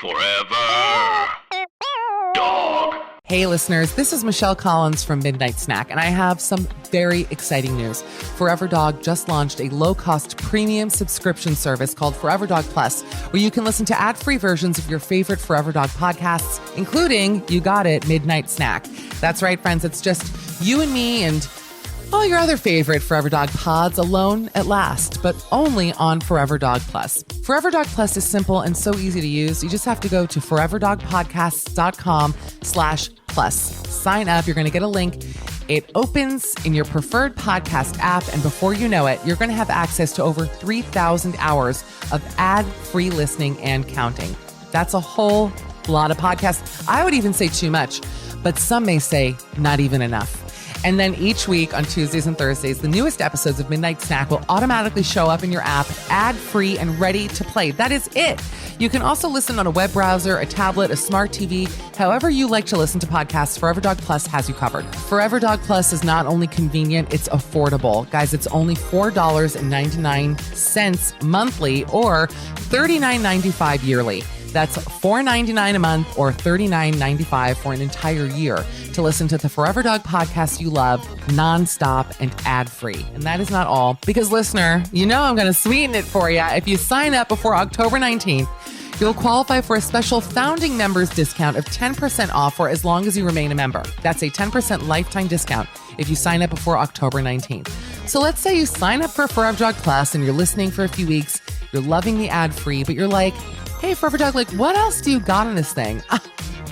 Forever Dog. Hey listeners, this is Michelle Collins from Midnight Snack, and I have some very exciting news. Forever Dog just launched a low-cost premium subscription service called Forever Dog Plus, where you can listen to ad-free versions of your favorite Forever Dog podcasts, including, you got it, Midnight Snack. That's right, friends, it's just you and me and all your other favorite Forever Dog pods alone at last, but only on Forever Dog Plus. Forever Dog Plus is simple and so easy to use. You just have to go to foreverdogpodcasts.com/plus. Sign up. You're going to get a link. It opens in your preferred podcast app, and before you know it, you're going to have access to over 3,000 hours of ad-free listening and counting. That's a whole lot of podcasts. I would even say too much, but some may say not even enough. And then each week on Tuesdays and Thursdays, the newest episodes of Midnight Snack will automatically show up in your app, ad-free and ready to play. That is it. You can also listen on a web browser, a tablet, a smart TV, however you like to listen to podcasts. Forever Dog Plus has you covered. Forever Dog Plus is not only convenient, it's affordable. Guys, it's only $4.99 monthly or $39.95 yearly. That's $4.99 a month or $39.95 for an entire year to listen to the Forever Dog podcast you love, nonstop and ad-free. And that is not all, because listener, you know I'm going to sweeten it for you. If you sign up before October 19th, you'll qualify for a special founding members discount of 10% off for as long as you remain a member. That's a 10% lifetime discount if you sign up before October 19th. So let's say you sign up for Forever Dog Plus and you're listening for a few weeks, you're loving the ad-free, but you're like, hey, Forever Dog, like, what else do you got in this thing?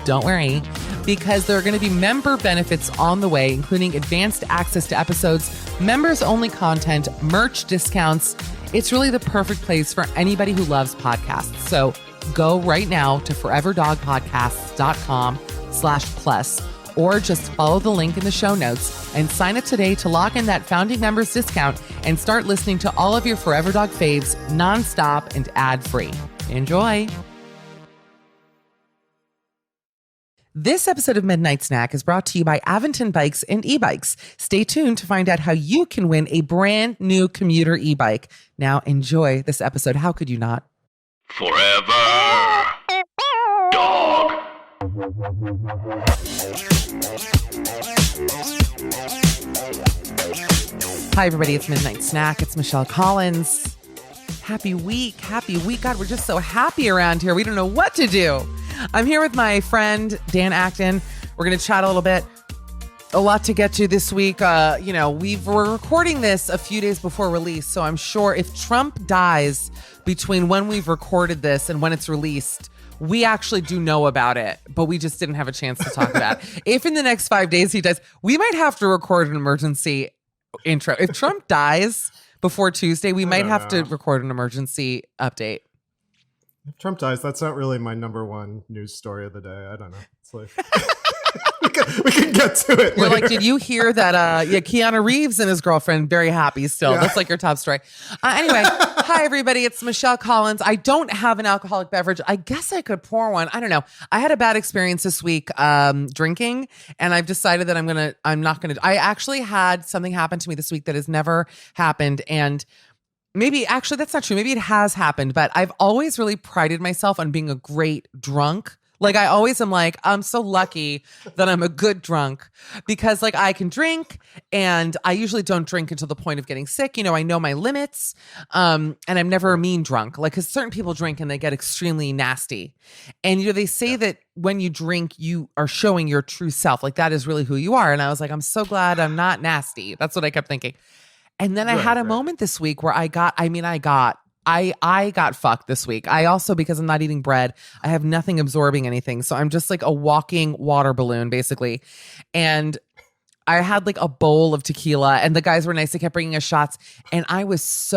Don't worry, because there are going to be member benefits on the way, including advanced access to episodes, members-only content, merch discounts. It's really the perfect place for anybody who loves podcasts. So go right now to foreverdogpodcasts.com/plus, or just follow the link in the show notes and sign up today to lock in that founding members discount and start listening to all of your Forever Dog faves nonstop and ad-free. Enjoy. This episode of Midnight Snack is brought to you by Aventon Bikes and E-Bikes. Stay tuned to find out how you can win a brand new commuter e-bike. Now enjoy this episode. How could you not? Forever Dog. Hi, everybody. It's Midnight Snack. It's Michelle Collins. Happy week. Happy week. God, we're just so happy around here. We don't know what to do. I'm here with my friend, Dan Acton. We're going to chat a little bit. A lot to get to this week. We're recording this a few days before release, so I'm sure if Trump dies between when we've recorded this and when it's released, we actually do know about it, but we just didn't have a chance to talk about it. If in the next 5 days he dies, we might have to record an emergency intro. If Trump dies before Tuesday, we might have to record an emergency update. If Trump dies, that's not really my number one news story of the day. I don't know. It's like we can get to it. You're later. like, did you hear that? Keanu Reeves and his girlfriend very happy still. Yeah. That's like your top story. Anyway, hi everybody. It's Michelle Collins. I don't have an alcoholic beverage. I guess I could pour one. I don't know. I had a bad experience this week drinking, and I've decided that I'm not gonna. I actually had something happen to me this week that has never happened, and maybe actually that's not true. Maybe it has happened, but I've always really prided myself on being a great drunk. Like I always am like, I'm so lucky that I'm a good drunk because like I can drink and I usually don't drink until the point of getting sick. You know, I know my limits and I'm never a mean drunk. Like cause certain people drink and they get extremely nasty. And you know, they say that when you drink, you are showing your true self. Like that is really who you are. And I was like, I'm so glad I'm not nasty. That's what I kept thinking. And then I had a moment this week where I got fucked this week. I also, because I'm not eating bread, I have nothing absorbing anything. So I'm just like a walking water balloon, basically. And I had like a bowl of tequila and the guys were nice. They kept bringing us shots. And I was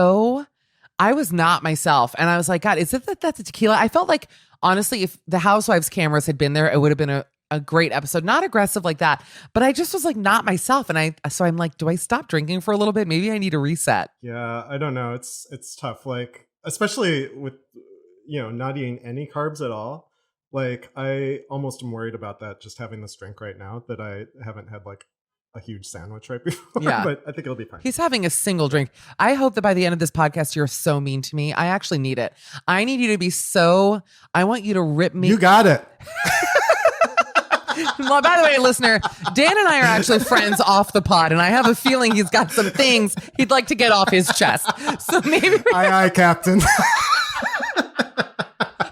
not myself. And I was like, God, is it that's a tequila? I felt like, honestly, if the Housewives cameras had been there, it would have been a great episode. Not aggressive like that, but I just was like not myself. And so I'm like, do I stop drinking for a little bit? Maybe I need a reset. Yeah, I don't know. It's tough. Like, especially with, not eating any carbs at all. Like I almost am worried about that, just having this drink right now that I haven't had like a huge sandwich right before. Yeah. But I think it'll be fine. He's having a single drink. I hope that by the end of this podcast, you're so mean to me. I actually need it. I need you to be so, I want you to rip me. You got it. Well, by the way, listener, Dan and I are actually friends off the pod, and I have a feeling he's got some things he'd like to get off his chest. So maybe Aye, Captain.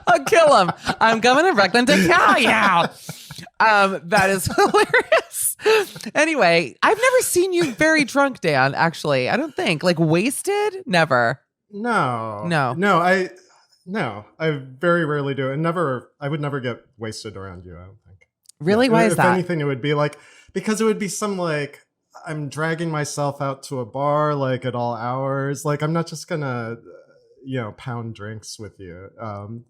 I'll kill him. I'm coming to Brooklyn to kill you. That is hilarious. Anyway, I've never seen you very drunk, Dan, actually. I don't think. Like wasted? Never. No. I very rarely do. And I would never get wasted around you, I don't think. Really? Why is that? If anything, it would be like, because it would be some like, I'm dragging myself out to a bar like at all hours. Like I'm not just gonna, pound drinks with you.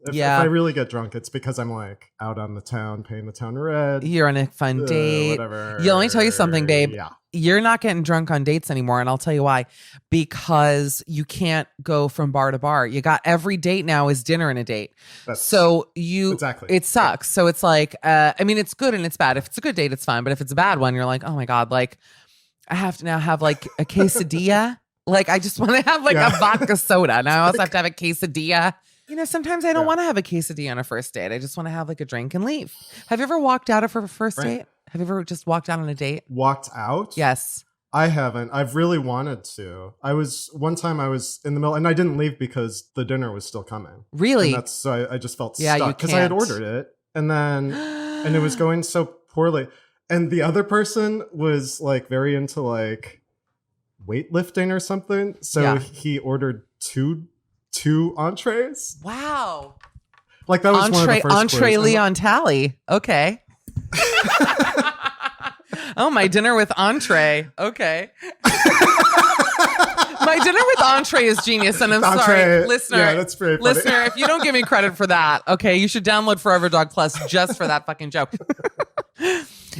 If I really get drunk, it's because I'm like out on the town, paying the town rent. You're on a fun date. Whatever. Let me tell you something, babe. Yeah. You're not getting drunk on dates anymore. And I'll tell you why. Because you can't go from bar to bar. You got every date now is dinner and a date. Exactly. It sucks. So it's like, it's good and it's bad. If it's a good date, it's fine. But if it's a bad one, you're like, oh my God, like I have to now have like a quesadilla. Like I just want to have like a vodka soda. Now I also have to have a quesadilla. Sometimes I don't want to have a quesadilla on a first date. I just want to have like a drink and leave. Have you ever walked out of a first date? Have you ever just walked out on a date? Walked out? Yes. I haven't. I've really wanted to. One time I was in the middle and I didn't leave because the dinner was still coming. Really? And so I just felt stuck because I had ordered it and it was going so poorly. And the other person was like very into like weightlifting or something. So he ordered two entrees. Wow. Like that was one of the first entree Leon Talley. Okay. Oh, my dinner with entree. Okay. My dinner with entree is genius, and I'm sorry, listener. Yeah, that's very funny. Listener, if you don't give me credit for that, okay, you should download Forever Dog Plus just for that fucking joke.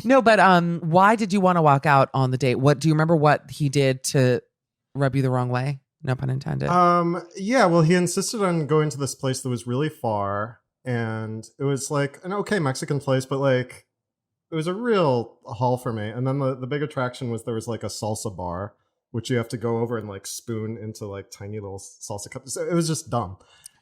No, but why did you want to walk out on the date? What do you remember? What he did to rub you the wrong way? No pun intended. Yeah. Well, he insisted on going to this place that was really far, and it was like an okay Mexican place, but like it was a real haul for me. And then the big attraction was there was like a salsa bar, which you have to go over and like spoon into like tiny little salsa cups. So it was just dumb.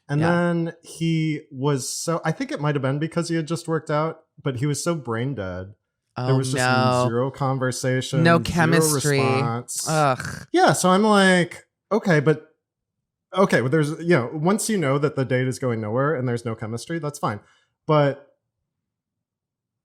And then he was I think it might have been because he had just worked out, but he was so brain dead. There was just zero conversation, no chemistry. Zero response. Ugh. Yeah, so I'm like, well, there's, once you know that the date is going nowhere and there's no chemistry, that's fine. But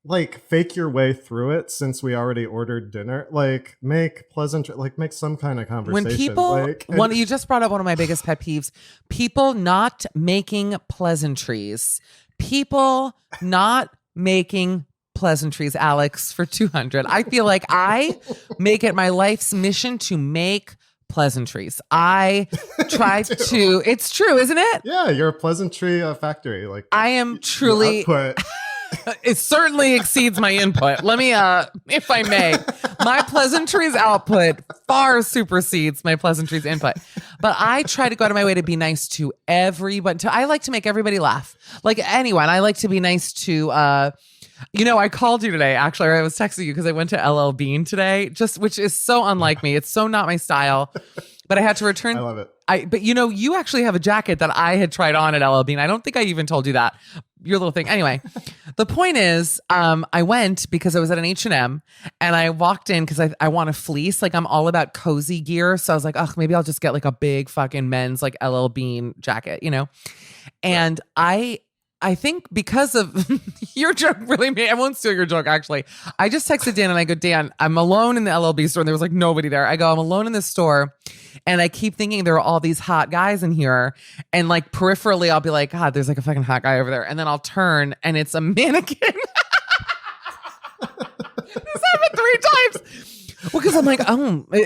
like fake your way through it since we already ordered dinner, like make some kind of conversation. When people, you just brought up one of my biggest pet peeves, people not making pleasantries. People not making pleasantries, Alex, for 200. I feel like I make it my life's mission to make pleasantries. I try to, it's true, isn't it? Yeah, you're a pleasantry factory. Like I am truly, it certainly exceeds my input. Let me, if I may, my pleasantries output far supersedes my pleasantries input. But I try to go out of my way to be nice to everybody. I like to make everybody laugh. Like anyone, I like to be nice to, I called you today, actually, or I was texting you because I went to LL Bean today, which is so unlike me. It's so not my style, but I had to return. I love it. But you actually have a jacket that I had tried on at LL Bean. I don't think I even told you that. Your little thing. Anyway, the point is, I went because I was at an H&M and I walked in because I want a fleece. Like I'm all about cozy gear. So I was like, oh, maybe I'll just get like a big fucking men's like LL Bean jacket, And I think because of your joke really made, I won't steal your joke actually. I just texted Dan and I go, Dan, I'm alone in the LLB store and there was like nobody there. I go, I'm alone in this store and I keep thinking there are all these hot guys in here. And like peripherally, I'll be like, God, there's like a fucking hot guy over there. And then I'll turn and it's a mannequin. This happened 3 times. Well, because I'm like,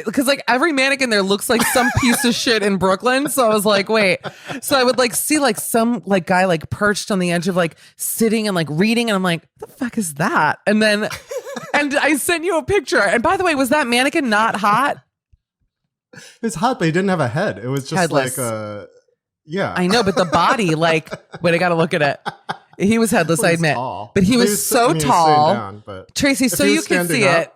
because like every mannequin there looks like some piece of shit in Brooklyn. So I was like, wait. So I would like see like some like guy like perched on the edge of like sitting and like reading. And I'm like, what the fuck is that? And then, and I sent you a picture. And by the way, was that mannequin not hot? It's hot, but he didn't have a head. It was just headless. Like yeah. I know, but the body, like, wait, I got to look at it. He was headless, I admit. Tall. But he was so tall. Down, but Tracy, so you can see up, it.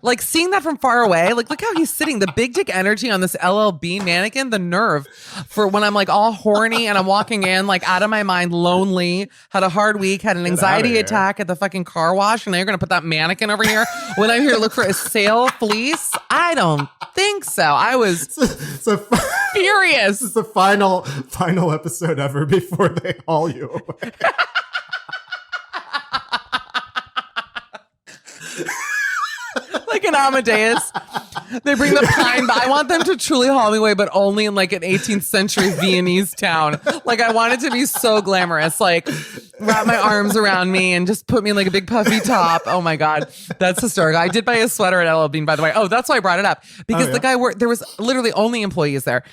Like seeing that from far away, like look how he's sitting, the big dick energy on this LL Bean mannequin, the nerve for when I'm like all horny and I'm walking in like out of my mind, lonely, had a hard week, had an anxiety attack at the fucking car wash, and now you're going to put that mannequin over here when I'm here to look for a sale fleece? I don't think so. I was furious. This is the final episode ever before they haul you away. Like an Amadeus. They bring the pine, but I want them to truly haul me away, but only in like an 18th century Viennese town. Like I want it to be so glamorous, like wrap my arms around me and just put me in like a big puffy top. Oh my God. That's hysterical. I did buy a sweater at LL Bean, by the way. Oh, that's why I brought it up. Because the guy there was literally only employees there.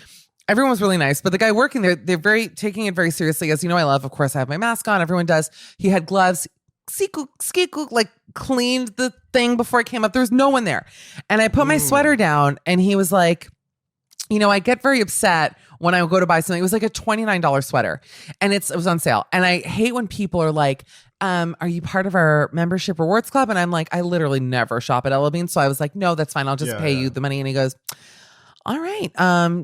Everyone was really nice, but the guy working there, they're taking it very seriously. As you know, I love, of course, I have my mask on. Everyone does. He had gloves. Ski-cook, like cleaned the thing before I came up. There was no one there. And I put my sweater down and he was like, you know, I get very upset when I go to buy something. It was like a $29 sweater and it was on sale. And I hate when people are like, are you part of our membership rewards club? And I'm like, I literally never shop at LL Bean. So I was like, no, that's fine. I'll just pay you the money. And he goes, all right.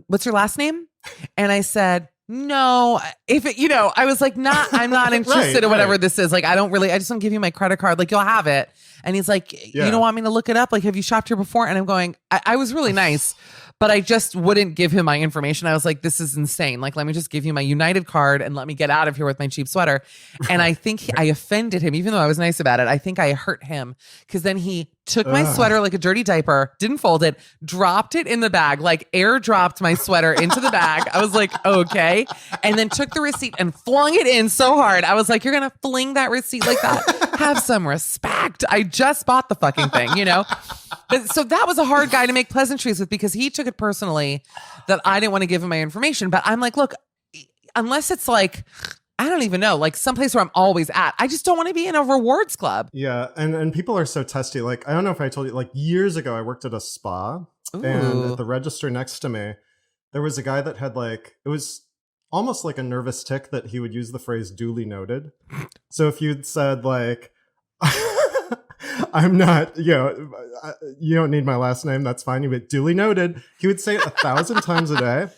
What's your last name? And I said, no, I was like, I'm not interested in whatever this is. Like, I just don't give you my credit card. Like, you'll have it. And he's like, you don't want me to look it up? Like, have you shopped here before? And I'm going, I was really nice, but I just wouldn't give him my information. I was like, this is insane. Like, let me just give you my United card and let me get out of here with my cheap sweater. And I think I offended him, even though I was nice about it. I think I hurt him because then he took my sweater like a dirty diaper, didn't fold it, dropped it in the bag, like airdropped my sweater into the bag. I was like, okay. And then took the receipt and flung it in so hard. I was like, you're going to fling that receipt like that? Have some respect. I just bought the fucking thing, you know? But so that was a hard guy to make pleasantries with because he took it personally that I didn't want to give him my information. But I'm like, look, unless it's like, I don't even know, like someplace where I'm always at. I just don't want to be in a rewards club. Yeah. And people are so testy. Like, I don't know if I told you, like years ago, I worked at a spa. Ooh. And at the register next to me, there was a guy that had like, it was almost like a nervous tick that he would use the phrase duly noted. So if you'd said like, I'm not, you don't need my last name, that's fine. You would duly noted. He would say it 1,000 times a day.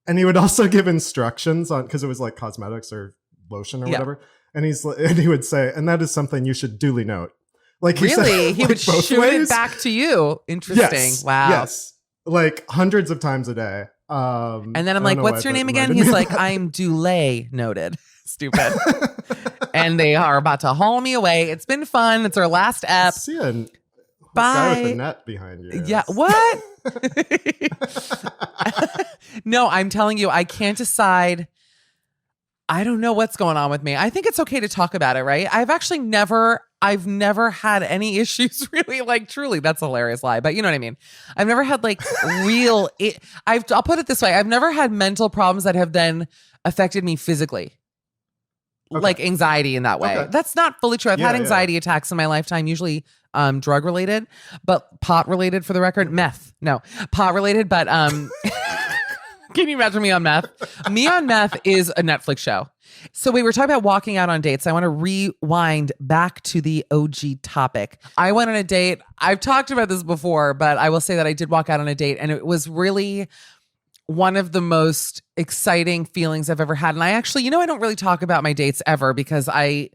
And he would also give instructions on, because it was like cosmetics or lotion or whatever. And he would say, and that is something you should duly note. Like he really? said, he would shoot it back to you. Interesting. Yes, wow. Yes. Like hundreds of times a day. And then I'm like, what's your name again? He's like, I'm Duly noted. Stupid. And they are about to haul me away. It's been fun. It's our last ep. Seeing bye. Guy with the net behind you. Yeah. What? No, I'm telling you, I can't decide. I don't know what's going on with me. I think it's okay to talk about it, right? I've never had any issues really, like truly. That's a hilarious lie, but you know what I mean? I've never had like I'll put it this way. I've never had mental problems that have then affected me physically. Okay. Like anxiety in that way. Okay. That's not fully true. I've had anxiety attacks in my lifetime, usually drug related, but pot related for the record. Meth. No, pot related, but can you imagine me on meth? Me on meth is a Netflix show. So we were talking about walking out on dates. I want to rewind back to the OG topic. I went on a date. I've talked about this before, but I will say that I did walk out on a date and it was really one of the most exciting feelings I've ever had. And I actually, I don't really talk about my dates ever because I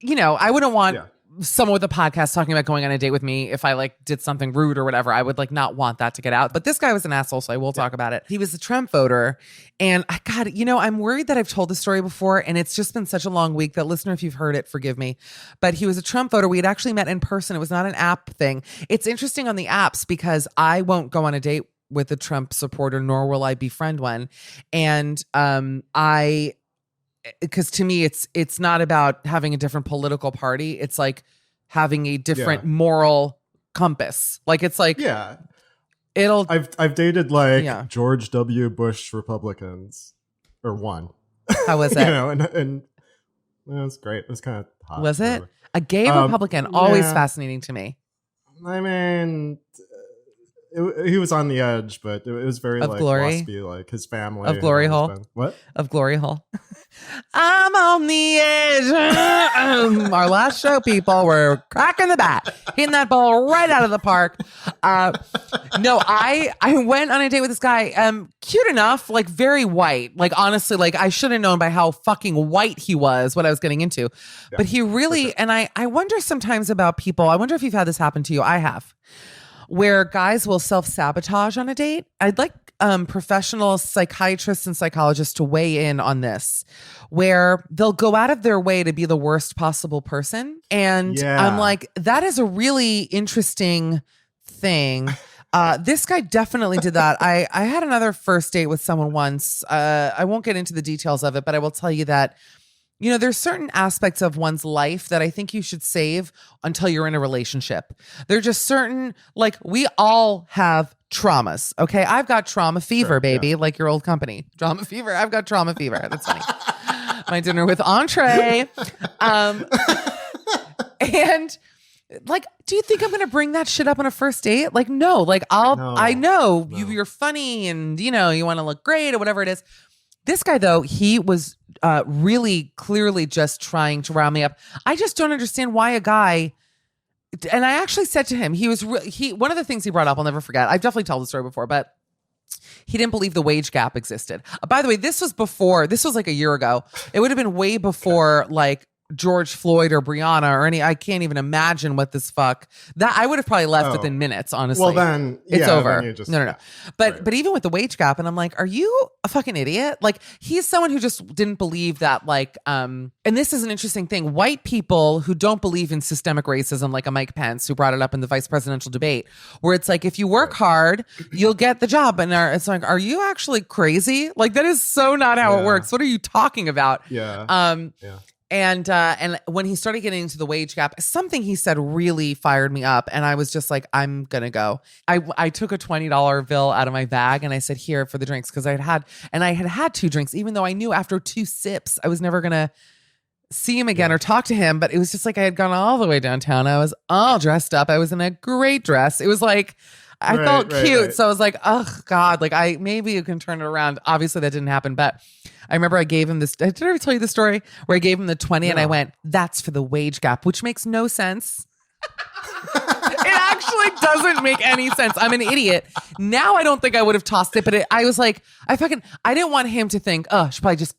wouldn't want someone with a podcast talking about going on a date with me if I like did something rude or whatever. I would like not want that to get out. But this guy was an asshole, so I will talk about it. He was a Trump voter. And I'm worried that I've told the story before and it's just been such a long week that listener, if you've heard it, forgive me. But he was a Trump voter. We had actually met in person. It was not an app thing. It's interesting on the apps because I won't go on a date with a Trump supporter, nor will I befriend one. And because to me, it's not about having a different political party. It's like having a different moral compass. Like it's like I've dated like George W. Bush Republicans, or one. How was it? And it was great. It was kind of hot. Was it a gay Republican? Always fascinating to me. I mean, he was on the edge, but it was very of like glory, waspy, like his family of glory hole. What? Of glory hole. I'm on the edge. boom. Our last show, people, we're cracking the bat, hitting that ball right out of the park. No, I went on a date with this guy. Cute enough, like very white. Like honestly, like I should have known by how fucking white he was what I was getting into. Yeah, but he really, sure. And I wonder sometimes about people. I wonder if you've had this happen to you. I have. Where guys will self-sabotage on a date. I'd like professional psychiatrists and psychologists to weigh in on this, where they'll go out of their way to be the worst possible person. And I'm like, that is a really interesting thing. This guy definitely did that. I had another first date with someone once. I won't get into the details of it, but I will tell you that you know, there's certain aspects of one's life that I think you should save until you're in a relationship. They're just certain, like, we all have traumas. Okay. I've got trauma fever, sure, baby. Yeah. Like your old company. Trauma fever. I've got trauma fever. That's funny. My dinner with entree. And like, do you think I'm going to bring that shit up on a first date? Like, no, like I know you're funny and, you know, you want to look great or whatever it is. This guy, though, he was really clearly just trying to rile me up. I just don't understand why a guy, and I actually said to him, one of the things he brought up, I'll never forget. I've definitely told the story before, but he didn't believe the wage gap existed. By the way, this was like a year ago. It would have been way before like George Floyd or Breonna or any, I can't even imagine what this fuck that I would have probably left within minutes, honestly. Well, then it's over. Then just, no. But even with the wage gap, and I'm like, are you a fucking idiot? Like, he's someone who just didn't believe that, like, and this is an interesting thing. White people who don't believe in systemic racism, like a Mike Pence, who brought it up in the vice presidential debate, where it's like, if you work hard, you'll get the job. And it's like, are you actually crazy? Like, that is so not how it works. What are you talking about? And when he started getting into the wage gap, something he said really fired me up. And I was just like, I'm going to go. I took a $20 bill out of my bag and I said, here for the drinks. Cause I had 2 drinks, even though I knew after 2 sips, I was never going to see him again or talk to him. But it was just like, I had gone all the way downtown. I was all dressed up. I was in a great dress. It was like, I felt cute. Right. So I was like, oh God, like maybe you can turn it around. Obviously that didn't happen, but I remember I gave him this. Did I ever tell you the story where I gave him the 20 and I went, that's for the wage gap, which makes no sense. It actually doesn't make any sense. I'm an idiot. Now I don't think I would have tossed it, but I was like, I didn't want him to think, oh, she probably just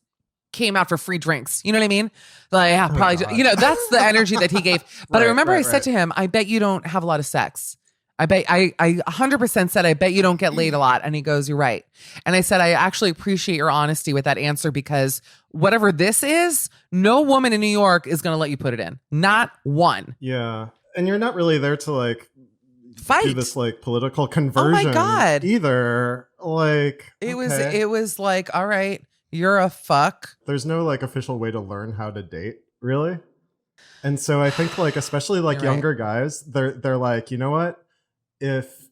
came out for free drinks. You know what I mean? Like, yeah, probably, you know, that's the energy that he gave. But I remember I said to him, I bet you don't have a lot of sex. I 100% said, I bet you don't get laid a lot. And he goes, you're right. And I said, I actually appreciate your honesty with that answer, because whatever this is, no woman in New York is going to let you put it in. Not one. Yeah. And you're not really there to like fight, do this like political conversion. Oh my God. Either. Like, it was like, all right, you're a fuck. There's no like official way to learn how to date, really. And so I think like, especially like younger guys, they're like, you know what? If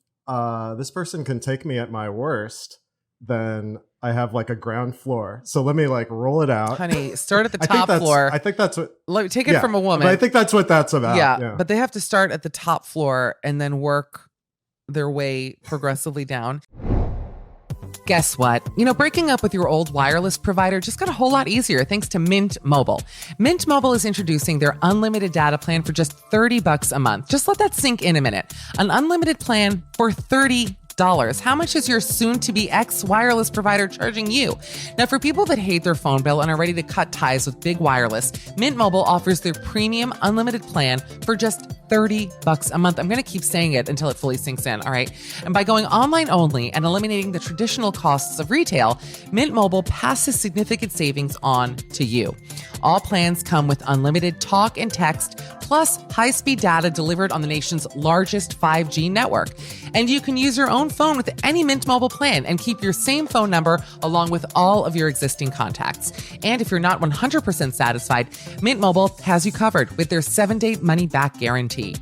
this person can take me at my worst, then I have like a ground floor. So let me like roll it out. Honey, start at the top floor. I think that's what... Take it from a woman. But I think that's what that's about. Yeah, but they have to start at the top floor and then work their way progressively down. Guess what? You know, breaking up with your old wireless provider just got a whole lot easier thanks to Mint Mobile. Mint Mobile is introducing their unlimited data plan for just $30 a month. Just let that sink in a minute. An unlimited plan for $30. How much is your soon-to-be ex-wireless provider charging you? Now, for people that hate their phone bill and are ready to cut ties with big wireless, Mint Mobile offers their premium unlimited plan for just $30 a month. I'm going to keep saying it until it fully sinks in, all right? And by going online only and eliminating the traditional costs of retail, Mint Mobile passes significant savings on to you. All plans come with unlimited talk and text, plus high-speed data delivered on the nation's largest 5G network. And you can use your own phone with any Mint Mobile plan and keep your same phone number along with all of your existing contacts. And if you're not 100% satisfied, Mint Mobile has you covered with their 7-day money-back guarantee.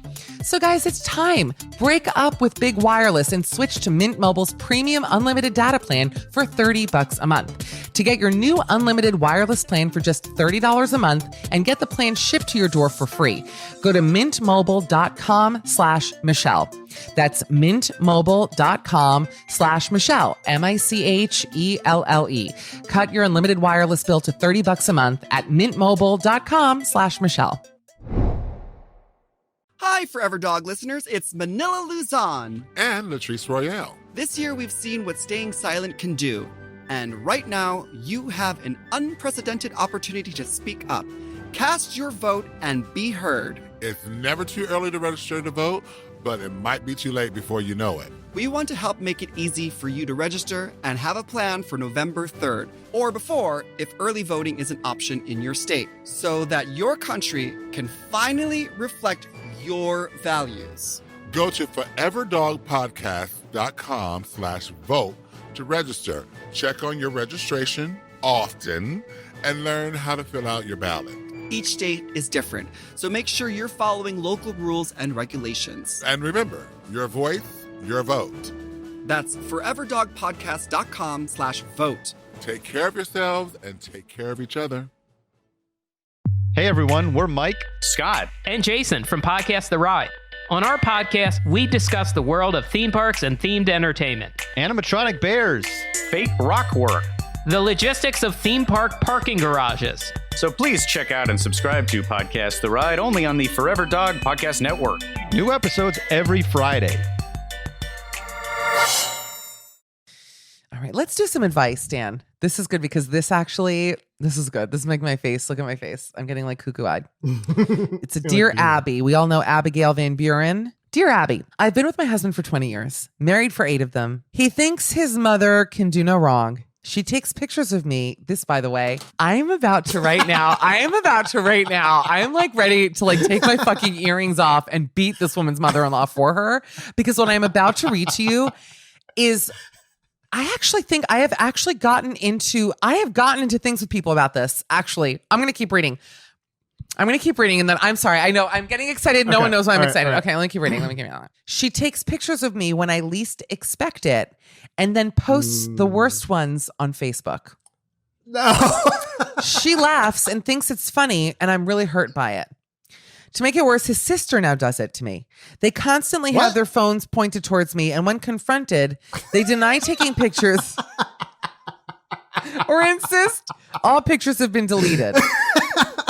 So guys, it's time. Break up with Big Wireless and switch to Mint Mobile's premium unlimited data plan for $30 a month. To get your new unlimited wireless plan for just $30 a month and get the plan shipped to your door for free, go to mintmobile.com/Michelle. That's mintmobile.com/Michelle, MICHELLE. Cut your unlimited wireless bill to $30 a month at mintmobile.com/Michelle. Hi, Forever Dog listeners. It's Manila Luzon. And Latrice Royale. This year, we've seen what staying silent can do. And right now, you have an unprecedented opportunity to speak up. Cast your vote and be heard. It's never too early to register to vote, but it might be too late before you know it. We want to help make it easy for you to register and have a plan for November 3rd, or before if early voting is an option in your state, so that your country can finally reflect your values. Go to foreverdogpodcast.com/vote to register. Check on your registration often and learn how to fill out your ballot. Each state is different, so make sure you're following local rules and regulations. And remember, your voice, your vote. That's foreverdogpodcast.com/vote. Take care of yourselves and take care of each other. Hey everyone, we're Mike, Scott, and Jason from Podcast The Ride. On our podcast, we discuss the world of theme parks and themed entertainment, animatronic bears, fake rock work, the logistics of theme park parking garages. So please check out and subscribe to Podcast The Ride only on the Forever Dog Podcast Network. new episodes every Friday. All right, let's do some advice, Dan. This is good because this is good. This is making my face. Look at my face. I'm getting like cuckoo-eyed. It's a Dear Abby. We all know Abigail Van Buren. Dear Abby, I've been with my husband for 20 years, married for 8 of them. He thinks his mother can do no wrong. She takes pictures of me. This, by the way, I am like ready to like take my fucking earrings off and beat this woman's mother-in-law for her, because what I'm about to read to you is, I actually think I have gotten into things with people about this. Actually, I'm going to keep reading. And then I'm sorry. I know I'm getting excited. No one knows why I'm excited. Right. Okay, let me keep reading. She takes pictures of me when I least expect it and then posts the worst ones on Facebook. No. She laughs and thinks it's funny, and I'm really hurt by it. To make it worse, his sister now does it to me. They constantly have their phones pointed towards me, and when confronted, they deny taking pictures or insist all pictures have been deleted.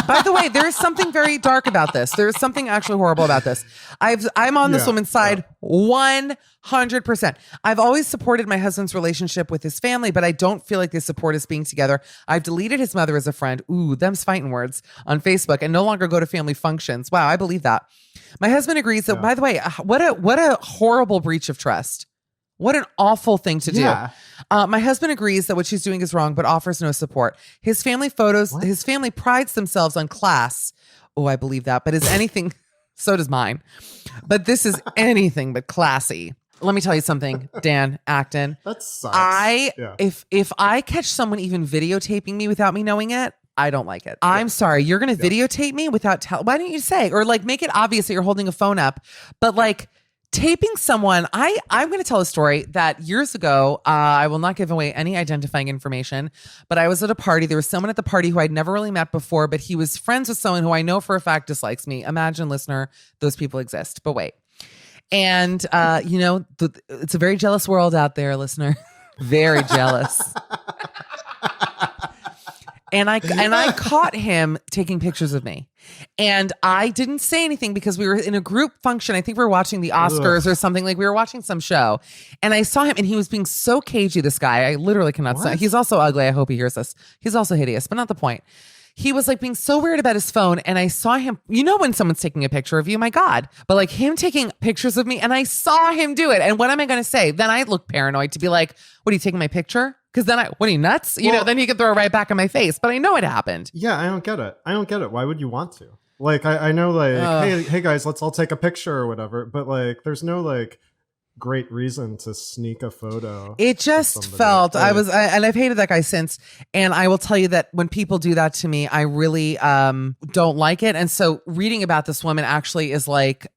By the way, there is something very dark about this. There is something actually horrible about this. I'm on this woman's side 100%. I've always supported my husband's relationship with his family, but I don't feel like they support us being together. I've deleted his mother as a friend. Ooh, them's fighting words on Facebook, and no longer go to family functions. Wow, I believe that. My husband agrees that, by the way, what a horrible breach of trust. What an awful thing to do. Yeah. My husband agrees that what she's doing is wrong, but offers no support. His family prides themselves on class. Oh, I believe that. But is anything, so does mine. But this is anything but classy. Let me tell you something, Dan Acton. That sucks. If I catch someone even videotaping me without me knowing it, I don't like it. I'm sorry. You're going to videotape me without why don't you say, or like make it obvious that you're holding a phone up, but like, taping someone, I'm going to tell a story that years ago, I will not give away any identifying information, but I was at a party. There was someone at the party who I'd never really met before, but he was friends with someone who I know for a fact dislikes me. Imagine, listener, those people exist. But wait. And, it's a very jealous world out there, listener. Very jealous. And I caught him taking pictures of me. And I didn't say anything because we were in a group function. I think we were watching the Oscars or something. Like we were watching some show. And I saw him and he was being so cagey, this guy. I literally cannot say. He's also ugly. I hope he hears this. He's also hideous, but not the point. He was like being so weird about his phone. And I saw him, when someone's taking a picture of you, my God, but like him taking pictures of me, and I saw him do it. And what am I going to say? Then I look paranoid to be like, what, are you taking my picture? Because then what are you, nuts? Then he could throw it right back in my face. But I know it happened. Yeah, I don't get it. Why would you want to? Like, I know, like, hey guys, let's all take a picture or whatever. But like, there's no like great reason to sneak a photo. It just felt, and I've hated that guy since. And I will tell you that when people do that to me, I really don't like it. And so reading about this woman actually is like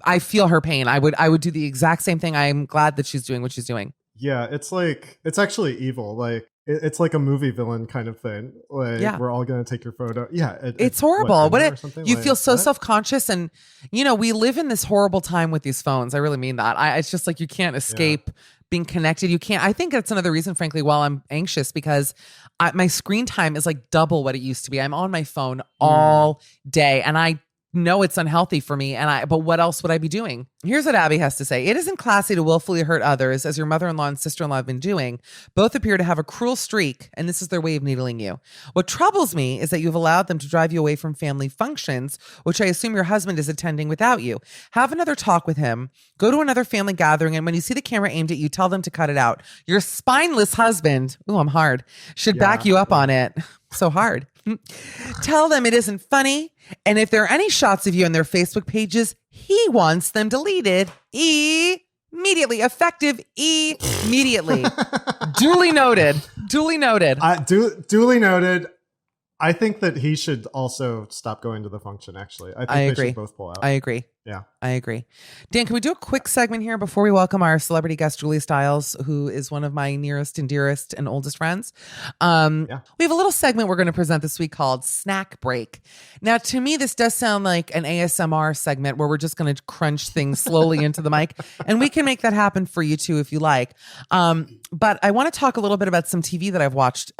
I feel her pain. I would do the exact same thing. I'm glad that she's doing what she's doing. Yeah, it's like, it's actually evil. Like, it's like a movie villain kind of thing. Like, we're all going to take your photo. Yeah. It's horrible. You like, feel so what? self-conscious. And, you know, we live in this horrible time with these phones. I really mean that. It's just like, you can't escape being connected. You can't. I think that's another reason, frankly, why I'm anxious, because my screen time is like double what it used to be. I'm on my phone all day, and I know it's unhealthy for me. But what else would I be doing? Here's what Abby has to say. It isn't classy to willfully hurt others, as your mother-in-law and sister-in-law have been doing. Both appear to have a cruel streak, and this is their way of needling you. What troubles me is that you've allowed them to drive you away from family functions, which I assume your husband is attending without you. Have another talk with him. Go to another family gathering, and when you see the camera aimed at you, tell them to cut it out. Your spineless husband, ooh, I'm hard, should back you up on it. So hard. Tell them it isn't funny. And if there are any shots of you on their Facebook pages, he wants them deleted immediately. Effective immediately. Duly noted. Duly noted. Duly noted. I think that he should also stop going to the function, actually. I think they agree. should both pull out. I agree. Yeah. I agree. Dan, can we do a quick segment here before we welcome our celebrity guest, Julia Stiles, who is one of my nearest and dearest and oldest friends? We have a little segment we're going to present this week called Snack Break. Now, to me, this does sound like an ASMR segment where we're just going to crunch things slowly into the mic, and we can make that happen for you too if you like. But I want to talk a little bit about some TV that I've watched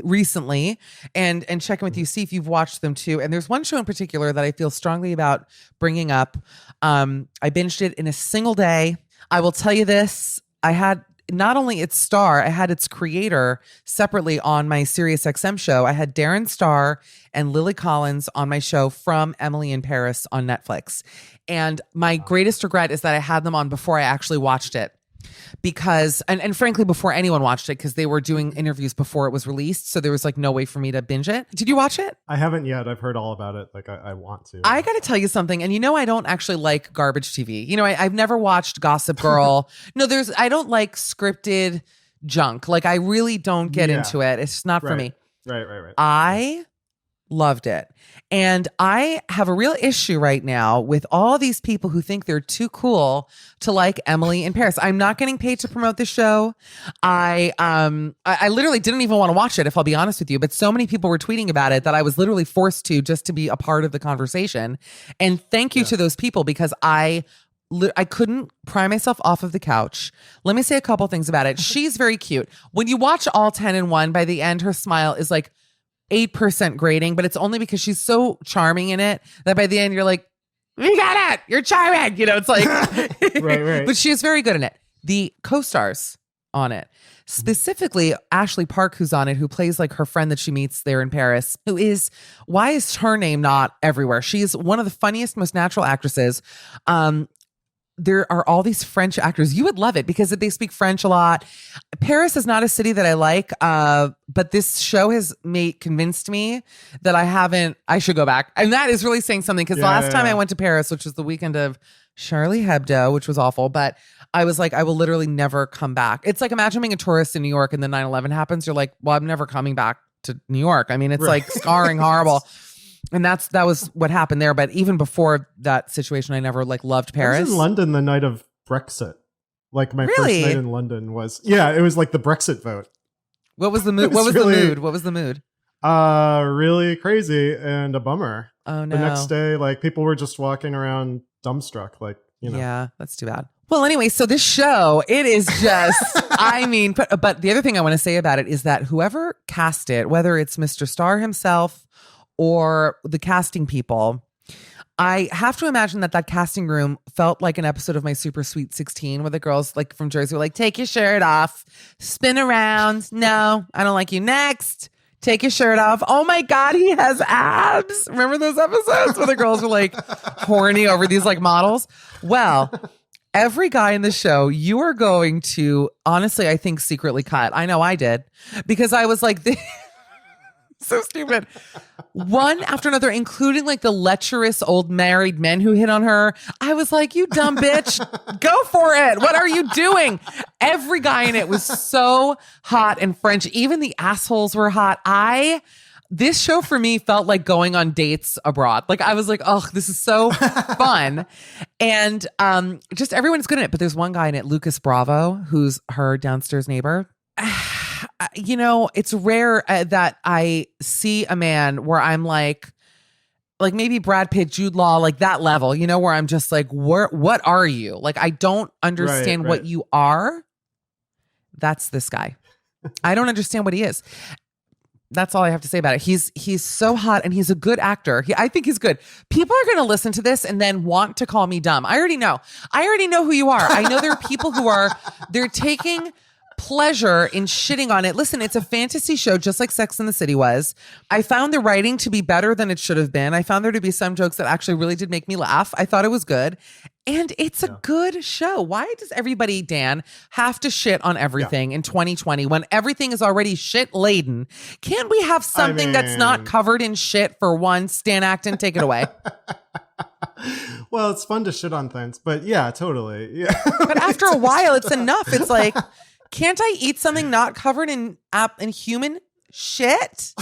recently and check in with you, see if you've watched them too. And there's one show in particular that I feel strongly about bringing up. I binged it in a single day. I will tell you this. I had not only its star, I had its creator separately on my SiriusXM show. I had Darren Star and Lily Collins on my show from Emily in Paris on Netflix. And my greatest regret is that I had them on before I actually watched it. Because, and frankly, before anyone watched it, because they were doing interviews before it was released. So there was like no way for me to binge it. Did you watch it? I haven't yet. I've heard all about it. Like, I want to. I got to tell you something. And you know, I don't actually like garbage TV. You know, I've never watched Gossip Girl. No, I don't like scripted junk. Like, I really don't get into it. It's just not for me. Right. I loved it. And I have a real issue right now with all these people who think they're too cool to like Emily in Paris. I'm not getting paid to promote the show. I literally didn't even want to watch it, if I'll be honest with you, but so many people were tweeting about it that I was literally forced to, just to be a part of the conversation. And thank you to those people, because I couldn't pry myself off of the couch. Let me say a couple things about it. She's very cute. When you watch all 10 in one, by the end, her smile is like 8% grading, but it's only because she's so charming in it that by the end you're like, you got it, you're charming. You know, it's like, right. But she is very good in it. The co-stars on it, specifically Ashley Park, who's on it, who plays like her friend that she meets there in Paris, why is her name not everywhere? She's one of the funniest, most natural actresses. There are all these French actors. You would love it because they speak French a lot. Paris is not a city that I like, but this show has convinced me that I should go back. And that is really saying something, because last time I went to Paris, which was the weekend of Charlie Hebdo, which was awful, but I was like, I will literally never come back. It's like, imagine being a tourist in New York and then 9/11 happens. You're like, well, I'm never coming back to New York. I mean, it's like scarring, horrible. And that was what happened there. But even before that situation, I never loved Paris. I was in London the night of Brexit. Like, my first night in London was, it was like the Brexit vote. What was the mood? What was the mood? What was the mood? Really crazy and a bummer. Oh no. The next day, like, people were just walking around dumbstruck, like, you know. Yeah, that's too bad. Well, anyway, so this show, it is just, I mean, but the other thing I want to say about it is that whoever cast it, whether it's Mr. Starr himself or the casting people, I have to imagine that casting room felt like an episode of My Super Sweet 16, where the girls like from Jersey were like, take your shirt off, spin around. No, I don't like you. Next, take your shirt off. Oh my God, he has abs. Remember those episodes where the girls were like horny over these like models? Well, every guy in the show, you are going to, honestly, I think secretly cut. I know I did, because I was like, so stupid. One after another, including like the lecherous old married men who hit on her. I was like, you dumb bitch, go for it. What are you doing? Every guy in it was so hot and French. Even the assholes were hot. this show for me felt like going on dates abroad. Like I was like, oh, this is so fun. And just everyone's good in it. But there's one guy in it, Lucas Bravo, who's her downstairs neighbor. You know, it's rare that I see a man where I'm like maybe Brad Pitt, Jude Law, like that level, you know, where I'm just like, what are you? Like, I don't understand what you are. That's this guy. I don't understand what he is. That's all I have to say about it. He's so hot and he's a good actor. I think he's good. People are going to listen to this and then want to call me dumb. I already know who you are. I know there are people they're taking pleasure in shitting on it. Listen, it's a fantasy show just like Sex and the City was. I found the writing to be better than it should have been. I found there to be some jokes that actually really did make me laugh. I thought it was good. And it's a good show. Why does everybody, Dan, have to shit on everything in 2020 when everything is already shit laden? Can't we have something that's not covered in shit for once? Dan Acton, take it away. Well, it's fun to shit on things, but yeah, totally. Yeah. But after a while, it's enough. It's like, can't I eat something not covered in human shit?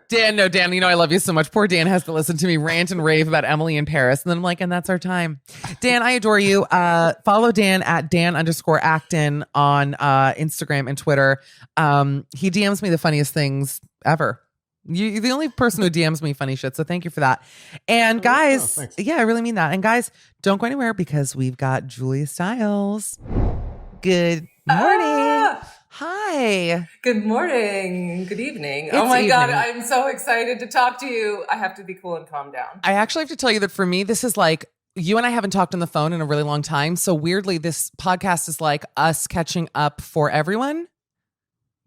Dan, you know I love you so much. Poor Dan has to listen to me rant and rave about Emily in Paris. And then I'm like, and that's our time. Dan, I adore you. Follow Dan at Dan_Acton on Instagram and Twitter. He DMs me the funniest things ever. You're the only person who DMs me funny shit. So thank you for that. And guys, I really mean that. And guys, don't go anywhere because we've got Julia Stiles. Good morning. Hi. Good morning. Good evening. It's oh my God. evening. I'm so excited to talk to you. I have to be cool and calm down. I actually have to tell you that for me, this is like, you and I haven't talked on the phone in a really long time. So weirdly, this podcast is like us catching up for everyone.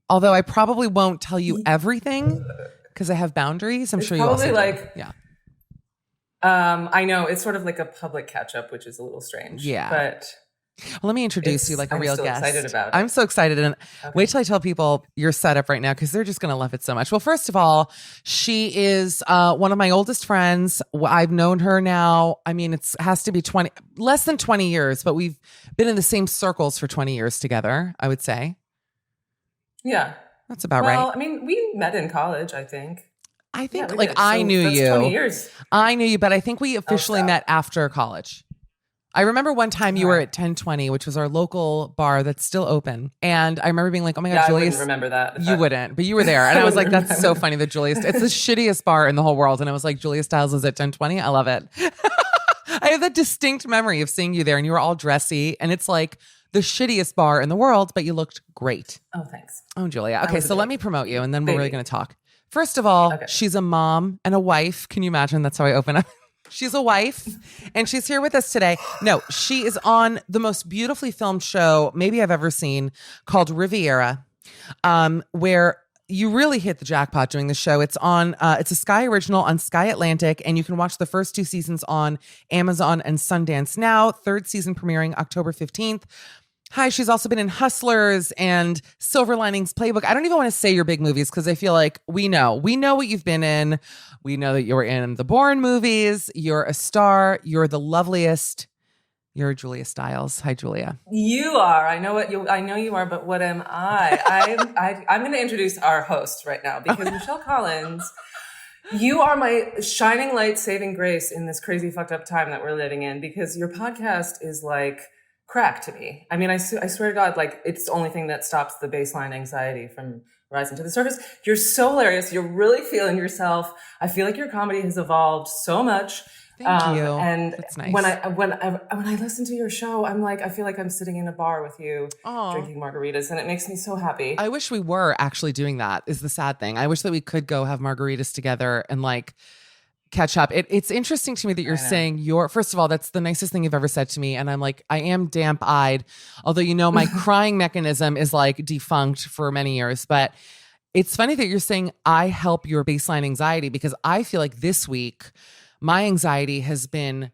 Although I probably won't tell you everything because I have boundaries. I'm sure you also do. Yeah. I know it's sort of like a public catch up, which is a little strange. Yeah. But well, let me introduce you like a real guest. I'm excited about it. I'm so excited. And wait till I tell people your setup right now because they're just going to love it so much. Well, first of all, she is one of my oldest friends. I've known her now. I mean, it has to be less than 20 years, but we've been in the same circles for 20 years together, I would say. Yeah. That's about right. Well, I mean, we met in college, I think. I think Yeah, like did. I So knew that's you. 20 years. I knew you, but I think we officially met after college. I remember one time you were at 1020, which was our local bar that's still open. And I remember being like, oh my God, Julia. I wouldn't remember that. You wouldn't, but you were there. And I was like, that's so funny that Julia, it's the shittiest bar in the whole world. And I was like, Julia Stiles is at 1020. I love it. I have that distinct memory of seeing you there and you were all dressy. And it's like the shittiest bar in the world, but you looked great. Oh, thanks. Oh, Julia. Okay, so let me promote you and then we're really going to talk. First of all, she's a mom and a wife. Can you imagine? That's how I open up. She's a wife and she's here with us today. No, she is on the most beautifully filmed show maybe I've ever seen called Riviera, where you really hit the jackpot doing the show. It's on, it's a Sky original on Sky Atlantic, and you can watch the first 2 seasons on Amazon and Sundance now. 3rd season premiering October 15th. Hi, she's also been in Hustlers and Silver Linings Playbook. I don't even want to say your big movies because I feel like we know what you've been in. We know that you were in the Bourne movies. You're a star. You're the loveliest. You're Julia Stiles. Hi, Julia. You are. I know you are, but what am I? I'm going to introduce our host right now because Michelle Collins, you are my shining light, saving grace in this crazy fucked up time that we're living in because your podcast is like crack to me. I mean, I swear to God, like it's the only thing that stops the baseline anxiety from rising to the surface. You're so hilarious. You're really feeling yourself. I feel like your comedy has evolved so much. Thank you. And that's nice. when I listen to your show, I'm like, I feel like I'm sitting in a bar with you drinking margaritas, and it makes me so happy. I wish we were actually doing that. Is the sad thing. I wish that we could go have margaritas together and like catch up. It's interesting to me that you're saying first of all, that's the nicest thing you've ever said to me. And I'm like, I am damp-eyed, although, you know, my crying mechanism is like defunct for many years. But it's funny that you're saying I help your baseline anxiety because I feel like this week, my anxiety has been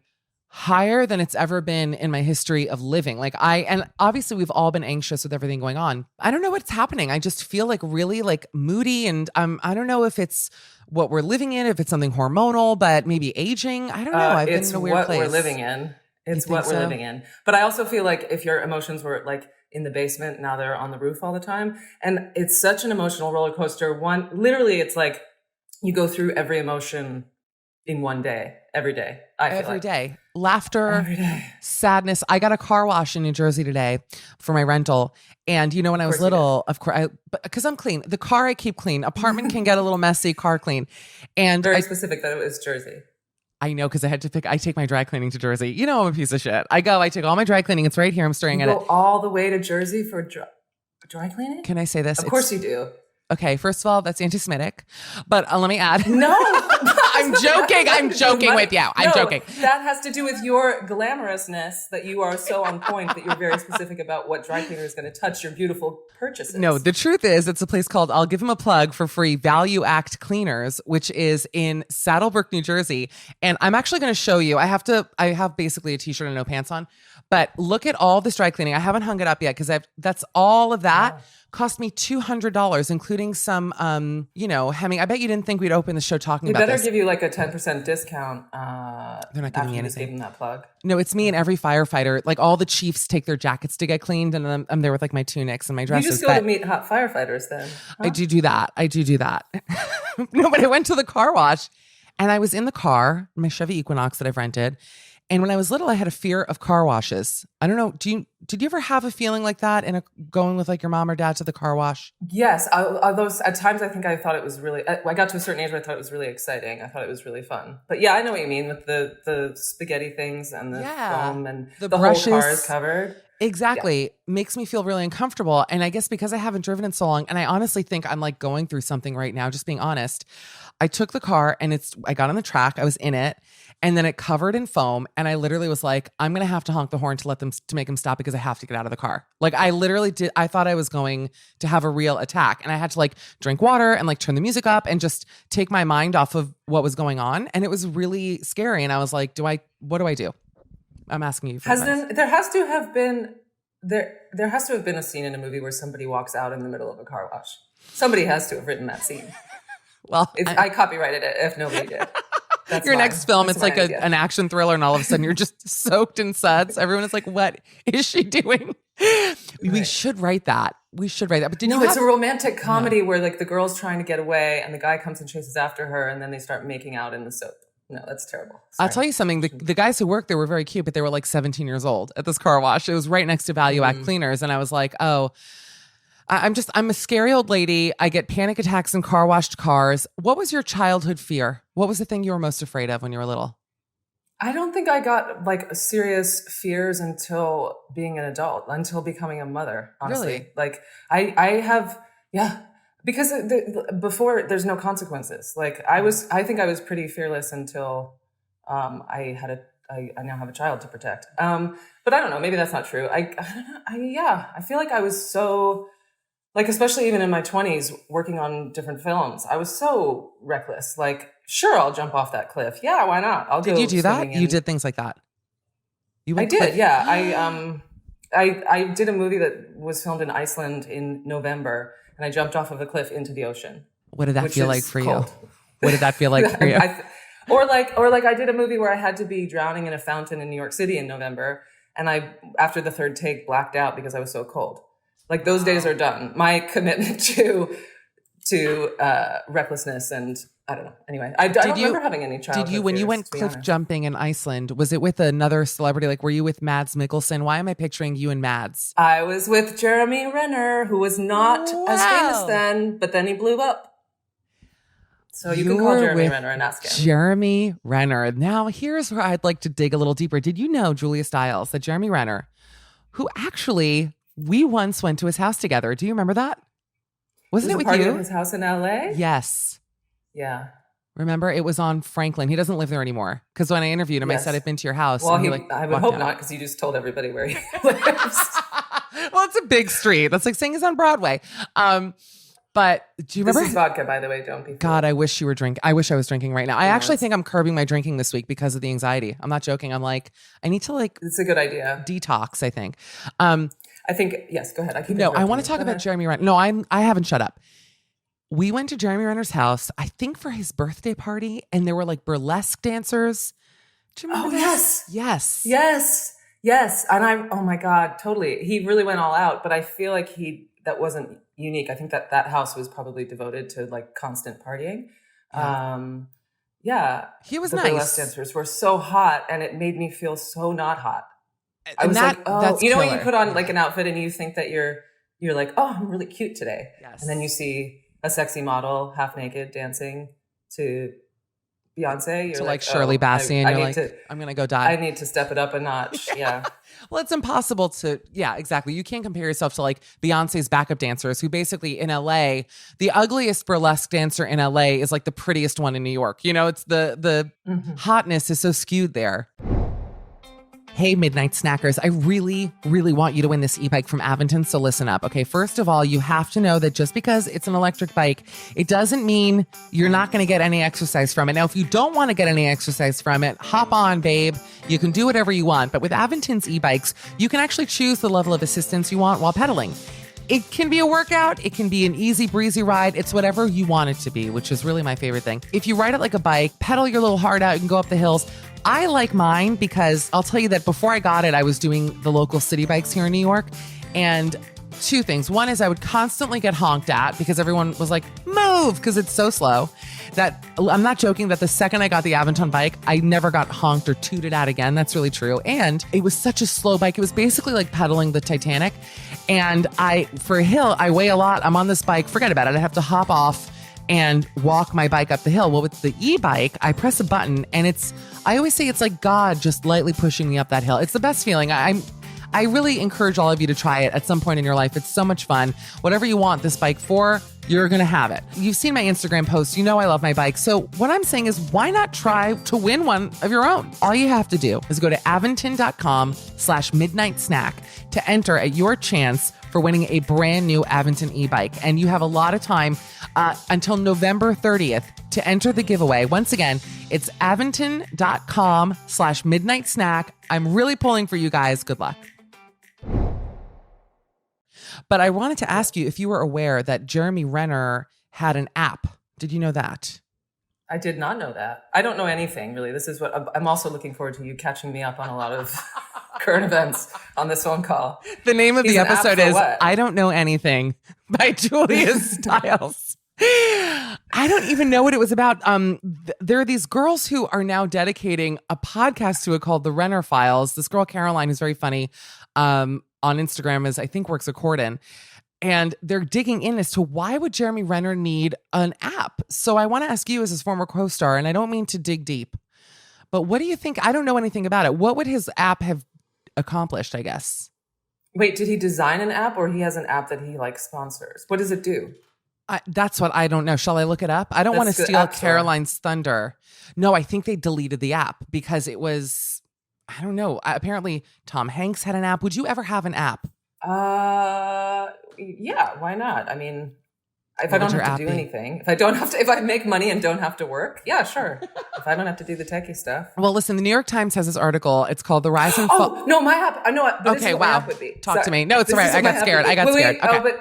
higher than it's ever been in my history of living. And obviously we've all been anxious with everything going on. I don't know what's happening. I just feel like really like moody and I don't know if it's what we're living in, if it's something hormonal, but maybe aging. I don't know. I've been in a weird place. It's what we're living in. It's think what we're so? living in. But I also feel like if your emotions were like in the basement, now they're on the roof all the time. And it's such an emotional roller coaster. Literally, it's like you go through every emotion in one day, every day. Every day. Laughter, Every day. sadness. I got a car wash in New Jersey today for my rental. And when I was little, of course, because I'm clean. The car I keep clean. Apartment can get a little messy, car clean. And Very specific that it was Jersey. I know, because I take my dry cleaning to Jersey. I'm a piece of shit. I take all my dry cleaning. It's right here. I'm staring at it. You go all the way to Jersey for dry cleaning? Can I say this? Of course you do. Okay, first of all, that's anti-Semitic. But let me add. No. I'm joking. I'm joking with you. I'm joking. That has to do with your glamorousness, that you are so on point that you're very specific about what dry cleaner is going to touch your beautiful purchases. No, the truth is it's a place called, I'll give them a plug for free, Value Act Cleaners, which is in Saddlebrook, New Jersey. And I'm actually going to show you. I have basically a t-shirt and no pants on, but look at all this dry cleaning. I haven't hung it up yet because that's all of that. Wow. Cost me $200, including some, hemming. I bet you didn't think we'd open the show talking about this. They better give you like a 10% discount. They're not giving me anything. Gave them that plug. No, it's me and every firefighter. Like all the chiefs take their jackets to get cleaned, and I'm there with like my tunics and my dresses. You just go to meet hot firefighters then. Huh? I do that. No, but I went to the car wash, and I was in the car, my Chevy Equinox that I've rented. And when I was little, I had a fear of car washes. I don't know. Did you ever have a feeling like that going with like your mom or dad to the car wash? Yes. Although at times I think I thought it was really, I got to a certain age where I thought it was really exciting. I thought it was really fun. But yeah, I know what you mean with the spaghetti things and the foam and the brushes. Whole car is covered. Exactly. Yeah. Makes me feel really uncomfortable. And I guess because I haven't driven in so long, and I honestly think I'm like going through something right now, just being honest. I took the car and I got on the track, I was in it, and then it covered in foam. And I literally was like, I'm going to have to honk the horn to make them stop because I have to get out of the car. Like I literally did. I thought I was going to have a real attack, and I had to like drink water and like turn the music up and just take my mind off of what was going on. And it was really scary. And I was like, what do I do? I'm asking you. There has to have been a scene in a movie where somebody walks out in the middle of a car wash. Somebody has to have written that scene. Well, I copyrighted it if nobody did. That's your next film, it's like an action thriller, and all of a sudden you're just soaked in suds. Everyone is like, what is she doing? Right. We should write that. But it's a romantic comedy where like the girl's trying to get away and the guy comes and chases after her, and then they start making out in the soap. No, that's terrible. Sorry. I'll tell you something. The guys who worked there were very cute, but they were like 17 years old at this car wash. It was right next to Value Act Cleaners. And I was like, oh, I'm a scary old lady. I get panic attacks in car washed cars. What was your childhood fear? What was the thing you were most afraid of when you were little? I don't think I got like serious fears until being an adult, until becoming a mother, honestly. Really? Like I have, because before there's no consequences. Like I think I was pretty fearless until I now have a child to protect. But I don't know, maybe that's not true. I feel like I was so, like, especially even in my 20s working on different films, I was so reckless. Like, sure, I'll jump off that cliff. Yeah, why not? Did you do that? You did things like that? I did, yeah. I did a movie that was filmed in Iceland in November, and I jumped off of a cliff into the ocean. What did that feel like for you? What did that feel like for you? Or like I did a movie where I had to be drowning in a fountain in New York City in November, and I, after the third take, blacked out because I was so cold. Like those days are done. My commitment to recklessness and I don't know. Anyway, I don't remember having any childhood fears, when you went cliff jumping in Iceland, was it with another celebrity? Like, were you with Mads Mikkelsen? Why am I picturing you and Mads? I was with Jeremy Renner, who was not as famous then, but then he blew up. So you can call Jeremy Renner and ask him. Jeremy Renner. Now, here's where I'd like to dig a little deeper. Did you know, Julia Stiles, that Jeremy Renner, who actually we once went to his house together. Do you remember that? Wasn't it with you? At his house in LA? Yes. Yeah. Remember, it was on Franklin. He doesn't live there anymore. Because when I interviewed him, I said, I've been to your house. Well, I would hope not, because you just told everybody where he lives. Well, it's a big street. That's like saying he's on Broadway. But do you remember? This is vodka, by the way. Don't be. God, I wish you were drinking. I wish I was drinking right now. I actually think I'm curbing my drinking this week because of the anxiety. I'm not joking. I'm like, I need to like. It's a good idea. Detox, I think. I think, yes, go ahead. I want to talk about Jeremy Renner. No, I haven't shut up. We went to Jeremy Renner's house, I think for his birthday party, and there were like burlesque dancers. Do you remember yes. Yes. Yes. Yes. And oh my God, totally. He really went all out, but I feel like that wasn't unique. I think that house was probably devoted to like constant partying. Yeah. He was the nice. Burlesque dancers were so hot and it made me feel so not hot. I was that's you know killer. when you put on like an outfit and you think that you're like, oh, I'm really cute today. Yes. And then you see a sexy model half naked dancing to Beyonce. You're to like Shirley Bassey, and you're like, I'm going to go die. I need to step it up a notch. Yeah. Well, it's impossible to, exactly. You can't compare yourself to like Beyonce's backup dancers who basically in LA, the ugliest burlesque dancer in LA is like the prettiest one in New York. You know, it's the hotness is so skewed there. Hey, Midnight Snackers, I really, really want you to win this e-bike from Aventon, so listen up. Okay, first of all, you have to know that just because it's an electric bike, it doesn't mean you're not going to get any exercise from it. Now, if you don't want to get any exercise from it, hop on, babe. You can do whatever you want. But with Aventon's e-bikes, you can actually choose the level of assistance you want while pedaling. It can be a workout. It can be an easy breezy ride. It's whatever you want it to be, which is really my favorite thing. If you ride it like a bike, pedal your little heart out, you can go up the hills. I like mine because I'll tell you that before I got it, I was doing the local city bikes here in New York. And two things. One is I would constantly get honked at because everyone was like, move, because it's so slow. That I'm not joking that the second I got the Aventon bike, I never got honked or tooted at again. That's really true. And it was such a slow bike. It was basically like pedaling the Titanic. And for a hill, I weigh a lot. I'm on this bike. Forget about it. I have to hop off and walk my bike up the hill. Well, with the e-bike, I press a button and I always say it's like God just lightly pushing me up that hill. It's the best feeling. I really encourage all of you to try it at some point in your life. It's so much fun. Whatever you want this bike for, you're going to have it. You've seen my Instagram posts. You know I love my bike. So what I'm saying is why not try to win one of your own? All you have to do is go to aventon.com/midnightsnack to enter at your chance for winning a brand new Aventon e-bike. And you have a lot of time until November 30th to enter the giveaway. Once again, it's aventon.com/midnightsnack. I'm really pulling for you guys. Good luck. But I wanted to ask you if you were aware that Jeremy Renner had an app. Did you know that? I did not know that. I don't know anything, really. This is what I'm also looking forward to, you catching me up on a lot of current events on this phone call. The name of the episode is I Don't Know Anything by Julia Stiles. I don't even know what it was about. There are these girls who are now dedicating a podcast to it called The Renner Files. This girl, Caroline, who's very funny, on Instagram, I think works at Corden. And they're digging in as to why would Jeremy Renner need an app? So I want to ask you as his former co-star, and I don't mean to dig deep, but what do you think? I don't know anything about it. What would his app have accomplished, I guess? Wait, did he design an app or he has an app that he like sponsors? What does it do? That's what I don't know. Shall I look it up? I don't want to steal Caroline's thunder. No, I think they deleted the app because it was, I don't know. Apparently Tom Hanks had an app. Would you ever have an app? Yeah, why not? I mean, if I don't have to do anything, if I make money and don't have to work, yeah, sure. If I don't have to do the techie stuff. Well, listen, the New York Times has this article. It's called The Rise and Fall. Oh, no, my app. I know. But okay, wow. My app would be. Talk to me. No, it's all right. I got scared. Wait, okay.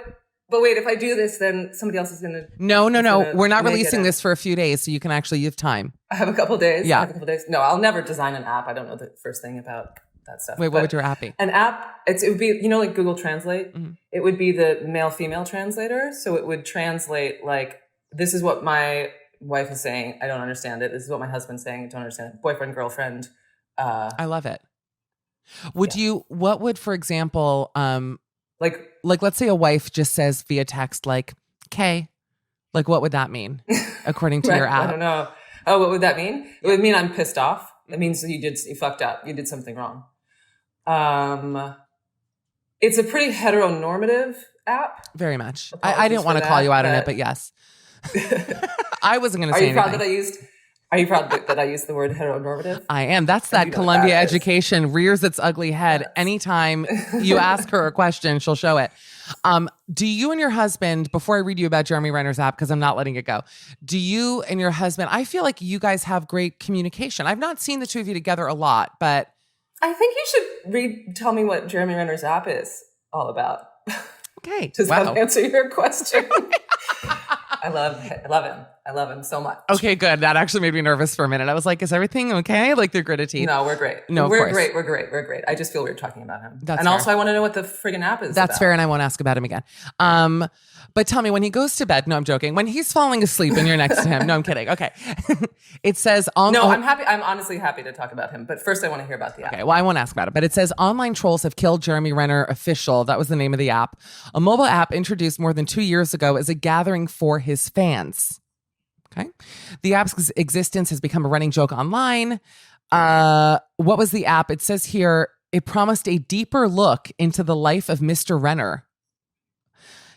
But wait, if I do this, then somebody else is going to. No. We're not releasing this for a few days, so you can actually have time. I have a couple days. Yeah. I have a couple days. No, I'll never design an app. I don't know the first thing about that stuff. Wait, what would your app be? An app, it would be, like Google Translate. Mm-hmm. It would be the male-female translator. So it would translate like, this is what my wife is saying. I don't understand it. This is what my husband's saying. I don't understand it. Boyfriend, girlfriend. I love it. What would, for example, like let's say a wife just says via text, like, "K," like what would that mean according to your app? I don't know. Oh, what would that mean? It would mean I'm pissed off. It means you fucked up. You did something wrong. It's a pretty heteronormative app. Very much. I didn't want to call you out on it, but yes. I wasn't going to say anything. Are you proud that I used the word heteronormative? I am. That's that Columbia education rears its ugly head. Yes. Anytime you ask her a question, she'll show it. Do you and your husband, before I read you about Jeremy Renner's app, because I'm not letting it go, do you and your husband, I feel like you guys have great communication. I've not seen the two of you together a lot, but. I think you should tell me what Jeremy Renner's app is all about. Okay. Does that answer your question? I love him. I love him so much. Okay, good. That actually made me nervous for a minute. I was like, is everything okay? Like they're gritted teeth. No, we're great. No, of we're course. great. We're great. We're great. I just feel weird talking about him. That's and fair. also I want to know what the friggin' app is That's about. fair, and I won't ask about him again. But tell me, when he goes to bed, no, I'm joking. When he's falling asleep and you're next to him, no, I'm kidding. Okay. It says I'm happy. I'm honestly happy to talk about him. But first I want to hear about the app. Okay, well, I won't ask about it, but it says online trolls have killed Jeremy Renner official. That was the name of the app. A mobile app introduced more than 2 years ago as a gathering for his fans. Okay. The app's existence has become a running joke online. What was the app? It says here, it promised a deeper look into the life of Mr. Renner.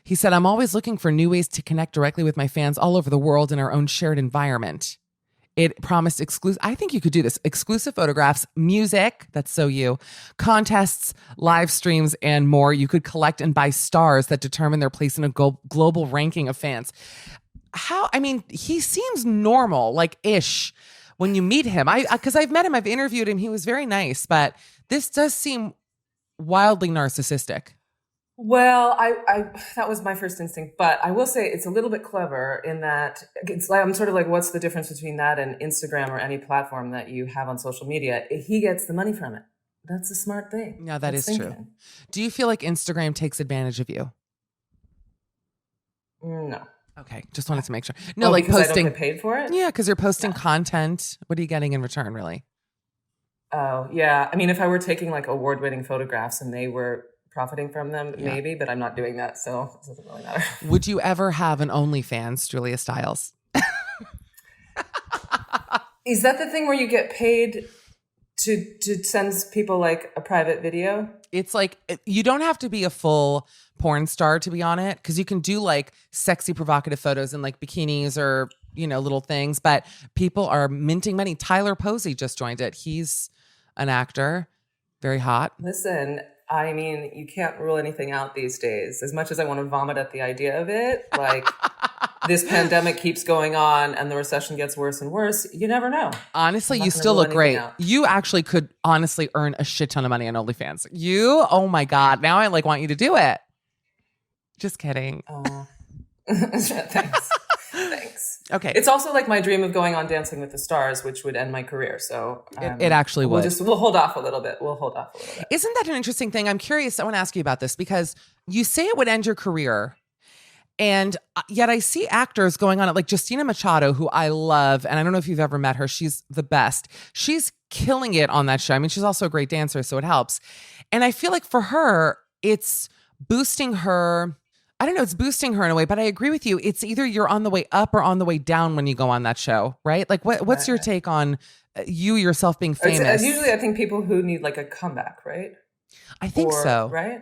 He said, I'm always looking for new ways to connect directly with my fans all over the world in our own shared environment. It promised I think you could do this, exclusive photographs, music, that's so you, contests, live streams, and more. You could collect and buy stars that determine their place in a global ranking of fans. He seems normal, like ish when you meet him. Because I've met him, I've interviewed him. He was very nice, but this does seem wildly narcissistic. Well, I that was my first instinct, but I will say it's a little bit clever in that it's like, I'm sort of like, what's the difference between that and Instagram or any platform that you have on social media? He gets the money from it. That's a smart thing. Yeah, that is true. Do you feel like Instagram takes advantage of you? No. Okay, just wanted to make sure. No, like because posting. I don't get paid for it? Yeah, because you're posting content. What are you getting in return, really? Oh, yeah. I mean, if I were taking like award-winning photographs and they were profiting from them, maybe, but I'm not doing that, so it doesn't really matter. Would you ever have an OnlyFans, Julia Stiles? Is that the thing where you get paid to send people like a private video? It's like, you don't have to be a full porn star to be on it, because you can do like sexy provocative photos in like bikinis or, little things, but people are minting money. Tyler Posey just joined it. He's an actor, very hot. Listen, I mean, you can't rule anything out these days. As much as I want to vomit at the idea of it, like this pandemic keeps going on and the recession gets worse and worse, you never know. Honestly, you still look great. You actually could honestly earn a shit ton of money on OnlyFans. Oh my God. Now I want you to do it. Just kidding. Oh, thanks. Okay. It's also like my dream of going on Dancing with the Stars, which would end my career. So it actually would. We'll hold off a little bit. Isn't that an interesting thing? I'm curious. I want to ask you about this because you say it would end your career. And yet I see actors going on it, like Justina Machado, who I love. And I don't know if you've ever met her. She's the best. She's killing it on that show. I mean, she's also a great dancer, so it helps. And I feel like for her, it's boosting her. I don't know, it's boosting her in a way, but I agree with you. It's either you're on the way up or on the way down when you go on that show, right? Like what's your take on you yourself being famous? Usually I think people who need like a comeback, right? I think so. Right?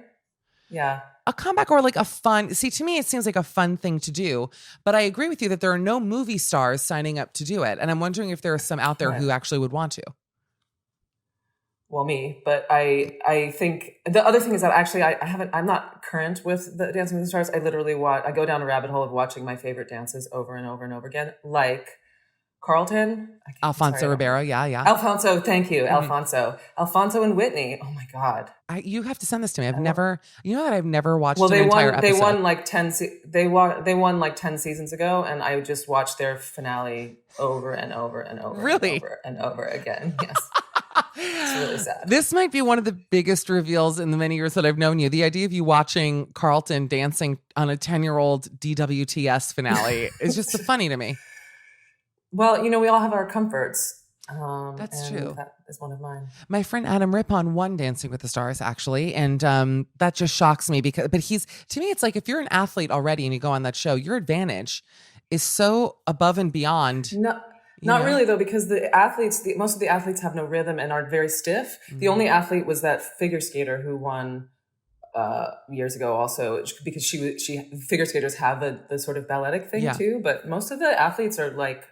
Yeah. A comeback or like a fun, see, to me, it seems like a fun thing to do, but I agree with you that there are no movie stars signing up to do it. And I'm wondering if there are some out there who actually would want to. Well, me, but I think the other thing is that actually I'm not current with the Dancing with the Stars. I literally I go down a rabbit hole of watching my favorite dances over and over and over again, like Carlton. Alfonso Ribeiro, yeah. Alfonso, thank you, mm-hmm. Alfonso and Whitney. Oh my God. You have to send this to me. I've never watched an entire episode. They won like 10 they won like 10 seasons ago, and I just watched their finale over and over and over. Really? And over and over again. Yes. It's really sad. This might be one of the biggest reveals in the many years that I've known you. The idea of you watching Carlton dancing on a 10-year-old DWTS finale is just so funny to me. Well, we all have our comforts. That's true. That is one of mine. My friend Adam Rippon won Dancing with the Stars, actually. And that just shocks me but to me, it's like if you're an athlete already and you go on that show, your advantage is so above and beyond. Not really, though, because most of the athletes have no rhythm and are very stiff. Mm-hmm. The only athlete was that figure skater who won years ago also, because figure skaters have the sort of balletic thing too. But most of the athletes are like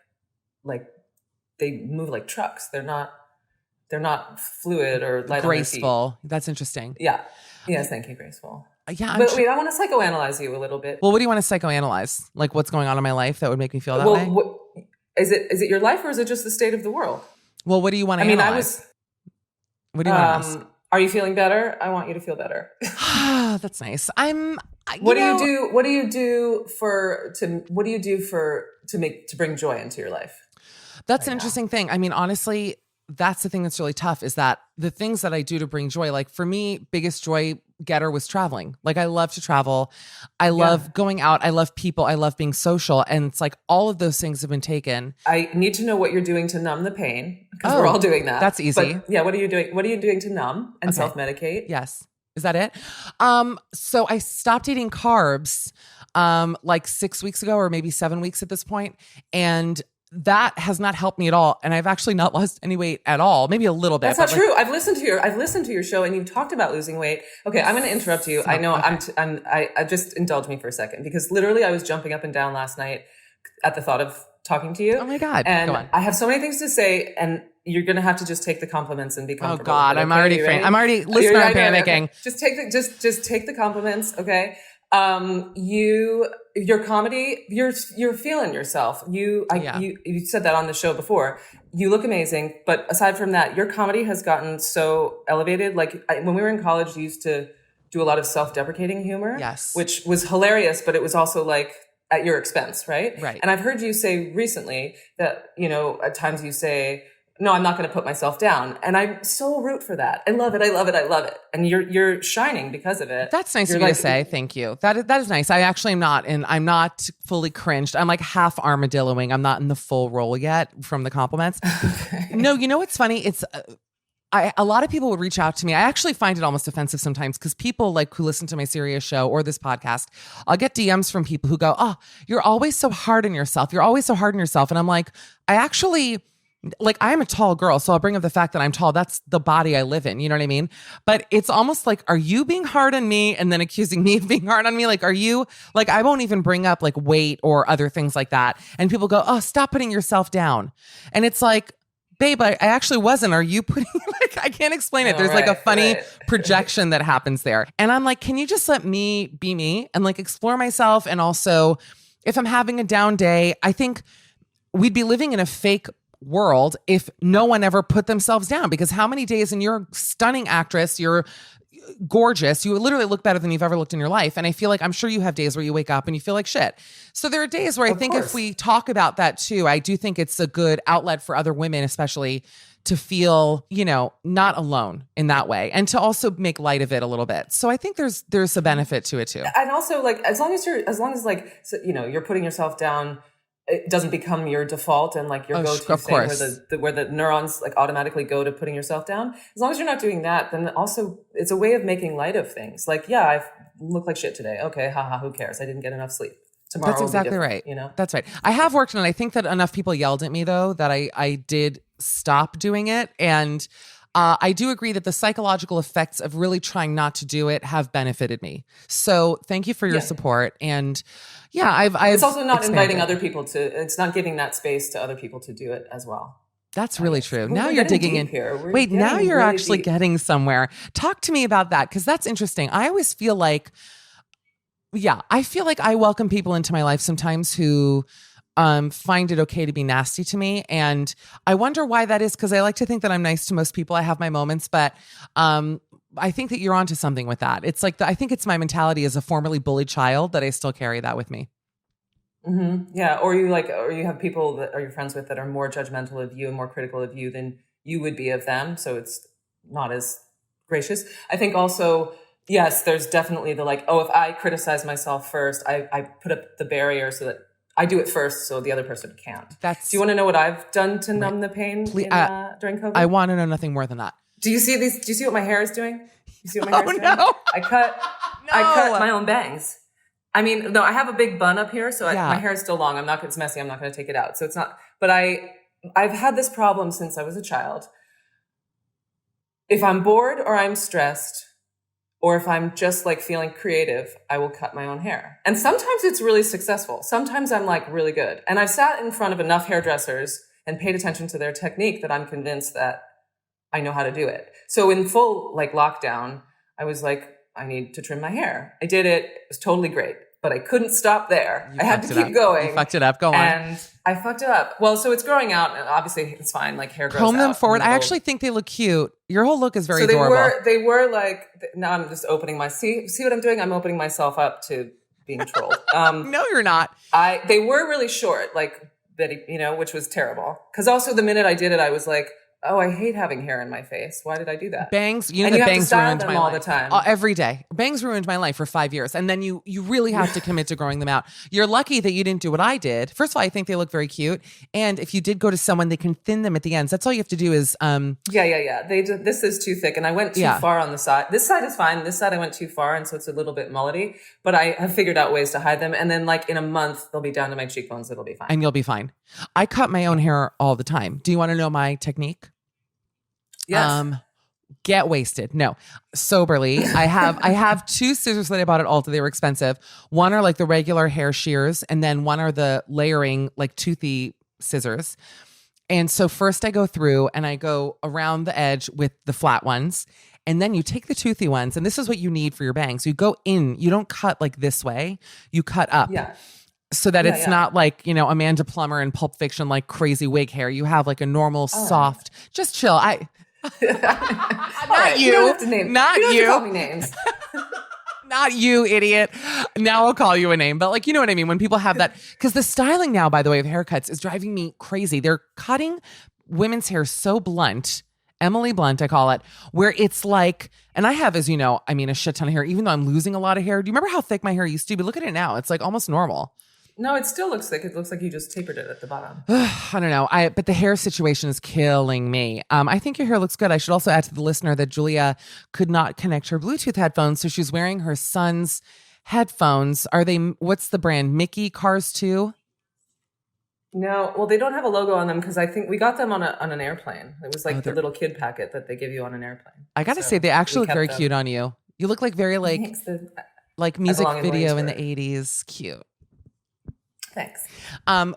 they move like trucks. They're not fluid or light graceful. On their feet. That's interesting. Yeah. Yes, thank you, graceful. Yeah, but wait, I want to psychoanalyze you a little bit. Well, what do you want to psychoanalyze? Like what's going on in my life that would make me feel that way? Is it your life or is it just the state of the world? Well, what do you want to analyze? What do you want to ask? Are you feeling better? I want you to feel better. That's nice. I'm What do you do? What do you do to bring joy into your life? That's an interesting thing. I mean, honestly, that's the thing that's really tough is that the things that I do to bring joy, like for me, biggest joy getter was traveling. Like I love to travel. I love going out. I love people. I love being social. And it's like all of those things have been taken. I need to know what you're doing to numb the pain because we're all doing that. That's easy. But yeah. What are you doing? What are you doing to numb and self-medicate? Yes. Is that it? So I stopped eating carbs like 6 weeks ago or maybe 7 weeks at this point. And that has not helped me at all. And I've actually not lost any weight at all. Maybe a little bit. That's not true. I've listened to your show and you've talked about losing weight. Okay. I'm going to interrupt you. I know I just indulge me for a second because literally I was jumping up and down last night at the thought of talking to you. Oh my God. And I have so many things to say and you're going to have to just take the compliments and be comfortable. Oh God. I'm already listening. I'm panicking. Okay. Just take the compliments. Okay. Your comedy, you're feeling yourself. You said that on the show before. You look amazing. But aside from that, your comedy has gotten so elevated. Like when we were in college, you used to do a lot of self-deprecating humor. Yes. Which was hilarious, but it was also like at your expense, right? Right. And I've heard you say recently that, at times you say, no, I'm not going to put myself down. And I so root for that. I love it. I love it. I love it. And you're shining because of it. That's nice of you to say. Thank you. That is nice. I actually am not, and I'm not fully cringed. I'm like half armadilloing. I'm not in the full role yet from the compliments. Okay. No, you know what's funny? It's, a lot of people would reach out to me. I actually find it almost offensive sometimes because people like who listen to my serious show or this podcast, I'll get DMs from people who go, oh, you're always so hard on yourself. You're always so hard on yourself. And I'm like, I'm a tall girl, so I'll bring up the fact that I'm tall. That's the body I live in. You know what I mean? But it's almost like, are you being hard on me and then accusing me of being hard on me? Like, are you like, I won't even bring up like weight or other things like that. And people go, oh, stop putting yourself down. And it's like, babe, I actually wasn't. Are you putting, like, I can't explain it. There's like a funny projection that happens there. And I'm like, can you just let me be me and like explore myself? And also if I'm having a down day, I think we'd be living in a fake world if no one ever put themselves down, because how many days, and you're a stunning actress, you're gorgeous, you literally look better than you've ever looked in your life. And I feel like, I'm sure you have days where you wake up and you feel like shit. So there are days where I think if we talk about that too, I do think it's a good outlet for other women, especially to feel, not alone in that way, and to also make light of it a little bit. So I think there's a benefit to it too. And also like, as long as you're putting yourself down, it doesn't become your default and like your go-to thing where the neurons like automatically go to putting yourself down. As long as you're not doing that, then also it's a way of making light of things. Like, yeah, I look like shit today. Okay, haha, who cares? I didn't get enough sleep. Tomorrow That's exactly right. That's right. I have worked on it. I think that enough people yelled at me though that I did stop doing it. And I do agree that the psychological effects of really trying not to do it have benefited me. So thank you for your support. And yeah, I've it's also not inviting other people it's not giving that space to other people to do it as well. That's really true. Now you're digging in here. Wait, now you're really actually getting somewhere. Talk to me about that, because that's interesting. I always feel like, I welcome people into my life sometimes who find it okay to be nasty to me. And I wonder why that is, because I like to think that I'm nice to most people. I have my moments, but I think that you're onto something with that. It's like, I think it's my mentality as a formerly bullied child that I still carry that with me. Mm-hmm. Yeah. Or you have people that are your friends with that are more judgmental of you and more critical of you than you would be of them. So it's not as gracious. I think also, yes, there's definitely the like, oh, if I criticize myself first, I put up the barrier so that I do it first so the other person can't. Do you want to know what I've done to numb the pain during COVID? I want to know nothing more than that. Do you see what my hair is doing? You see what my hair is doing? No. I cut my own bangs. I mean, no, I have a big bun up here, so my hair is still long. It's messy. I'm not going to take it out. So it's not, but I've had this problem since I was a child. If I'm bored or I'm stressed, or if I'm just like feeling creative, I will cut my own hair. And sometimes it's really successful. Sometimes I'm like really good. And I've sat in front of enough hairdressers and paid attention to their technique that I'm convinced that I know how to do it. So in full like lockdown, I was like, I need to trim my hair. I did it. It was totally great. but I couldn't stop there. You I had to fucked it keep up. going. You fucked it up. Go on. And I fucked it up. Well, so it's growing out, and obviously it's fine. Like hair grows out. Comb them forward. I and actually think they look cute. Your whole look is very so adorable. They were like, now I'm just opening see what I'm doing? I'm opening myself up to being trolled. No, you're not. They were really short, like Betty, which was terrible. Because also the minute I did it, I was like, oh, I hate having hair in my face. Why did I do that? Bangs, and you have bangs to style ruined them my all life. the time. Every day. Bangs ruined my life for 5 years. And then you really have to commit to growing them out. You're lucky that you didn't do what I did. First of all, I think they look very cute. And if you did go to someone, they can thin them at the ends. That's all you have to do is... Yeah. This is too thick. And I went too far on the side. This side is fine. This side I went too far. And so it's a little bit mullety. But I have figured out ways to hide them. And then like in a month, they'll be down to my cheekbones. It'll be fine. And you'll be fine. I cut my own hair all the time. Do you want to know my technique? Yes. Get wasted. No, soberly. I have 2 scissors that I bought at Ulta. They were expensive. One are like the regular hair shears, and then one are the layering, like toothy scissors. And so first I go through and I go around the edge with the flat ones. And then you take the toothy ones, and this is what you need for your bangs. You go in, you don't cut like this way, you cut up. Yeah. So that it's not like, Amanda Plummer in Pulp Fiction, like crazy wig hair. You have like a normal, soft, just chill. Not you. You don't have to name. Not you. Don't you. have to call me names. Not you, idiot. Now I'll call you a name. But like, you know what I mean? When people have that, because the styling now, by the way, of haircuts is driving me crazy. They're cutting women's hair so blunt, Emily Blunt, I call it, where it's like, and I have, as you know, a shit ton of hair, even though I'm losing a lot of hair. Do you remember how thick my hair used to be? Look at it now. It's like almost normal. No, it still looks thick. It looks like you just tapered it at the bottom. I don't know. But the hair situation is killing me. I think your hair looks good. I should also add to the listener that Julia could not connect her Bluetooth headphones, so she's wearing her son's headphones. What's the brand? Mickey Cars 2? No, well, they don't have a logo on them because I think we got them on an airplane. It was like the little kid packet that they give you on an airplane. I got to say, they actually look very cute on you. You look like very like music video in the 80s. Cute. Thanks. My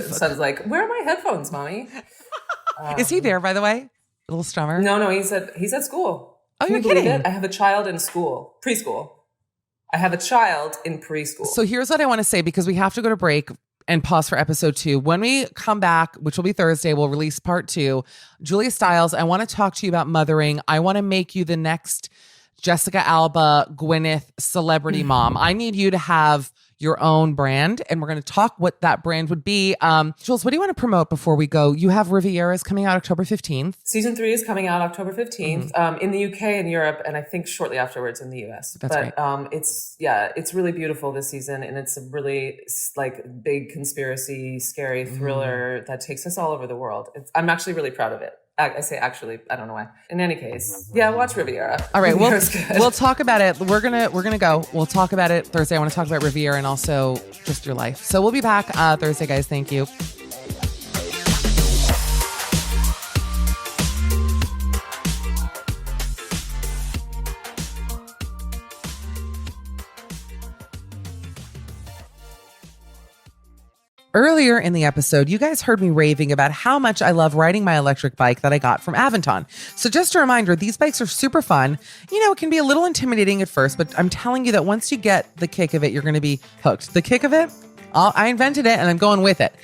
son's like, where are my headphones, mommy? Is he there, by the way? Little strummer? No, he's at school. Oh, Can you're you believe kidding? it? I have a child in preschool. I have a child in preschool. So here's what I want to say, because we have to go to break and pause for episode 2. When we come back, which will be Thursday, we'll release part 2. Julia Stiles, I want to talk to you about mothering. I want to make you the next Jessica Alba, Gwyneth celebrity mom. I need you to have your own brand, and we're going to talk what that brand would be. Jules, what do you want to promote before we go? You have Riviera's coming out October 15th. Season 3 is coming out October 15th in the UK and Europe, and I think shortly afterwards in the US. That's great. It's really beautiful this season, and it's a really like big conspiracy, scary thriller that takes us all over the world. I'm actually really proud of it. I say actually, I don't know why. In any case, watch Riviera. All right, Riviera's we'll talk about it. We're gonna go. We'll talk about it Thursday. I want to talk about Riviera and also just your life. So we'll be back Thursday, guys. Thank you. Earlier in the episode, you guys heard me raving about how much I love riding my electric bike that I got from Aventon. So just a reminder, these bikes are super fun. It can be a little intimidating at first, but I'm telling you that once you get the kick of it, you're going to be hooked. The kick of it? I invented it and I'm going with it.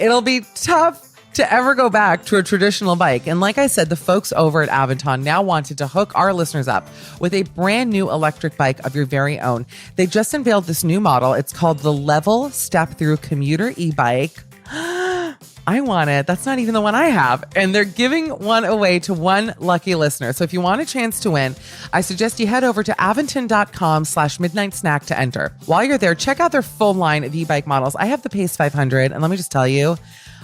It'll be tough to ever go back to a traditional bike. And like I said, the folks over at Aventon now wanted to hook our listeners up with a brand new electric bike of your very own. They just unveiled this new model. It's called the Level Step Through Commuter e-bike. I want it. That's not even the one I have. And they're giving one away to one lucky listener. So if you want a chance to win, I suggest you head over to aventon.com/midnightsnack to enter. While you're there, check out their full line of e-bike models. I have the Pace 500, and let me just tell you,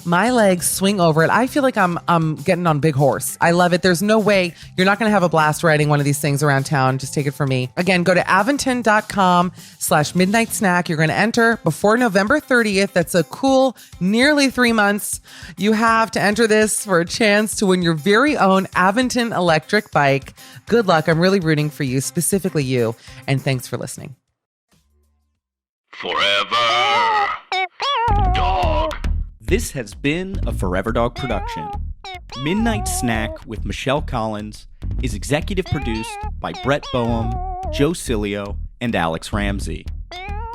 my legs swing over it. I feel like I'm getting on big horse. I love it. There's no way you're not going to have a blast riding one of these things around town. Just take it from me. Again, go to aventon.com/midnightsnack. You're going to enter before November 30th. That's a cool nearly 3 months. You have to enter this for a chance to win your very own Aventon electric bike. Good luck. I'm really rooting for you, specifically you. And thanks for listening. Forever Dog. This has been a Forever Dog production. Midnight Snack with Michelle Collins is executive produced by Brett Boehm, Joe Cilio, and Alex Ramsey.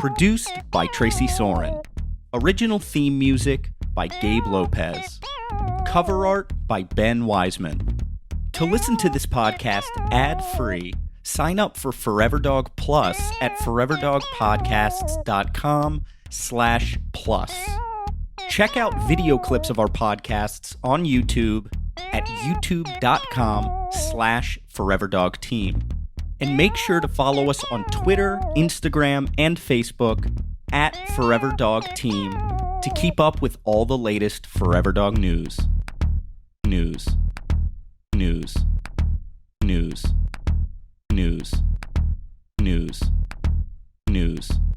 Produced by Tracy Soren. Original theme music by Gabe Lopez. Cover art by Ben Wiseman. To listen to this podcast ad-free, sign up for Forever Dog Plus at foreverdogpodcasts.com/plus. Check out video clips of our podcasts on YouTube at youtube.com/foreverdogteam. And make sure to follow us on Twitter, Instagram, and Facebook at Forever Dog Team to keep up with all the latest Forever Dog news.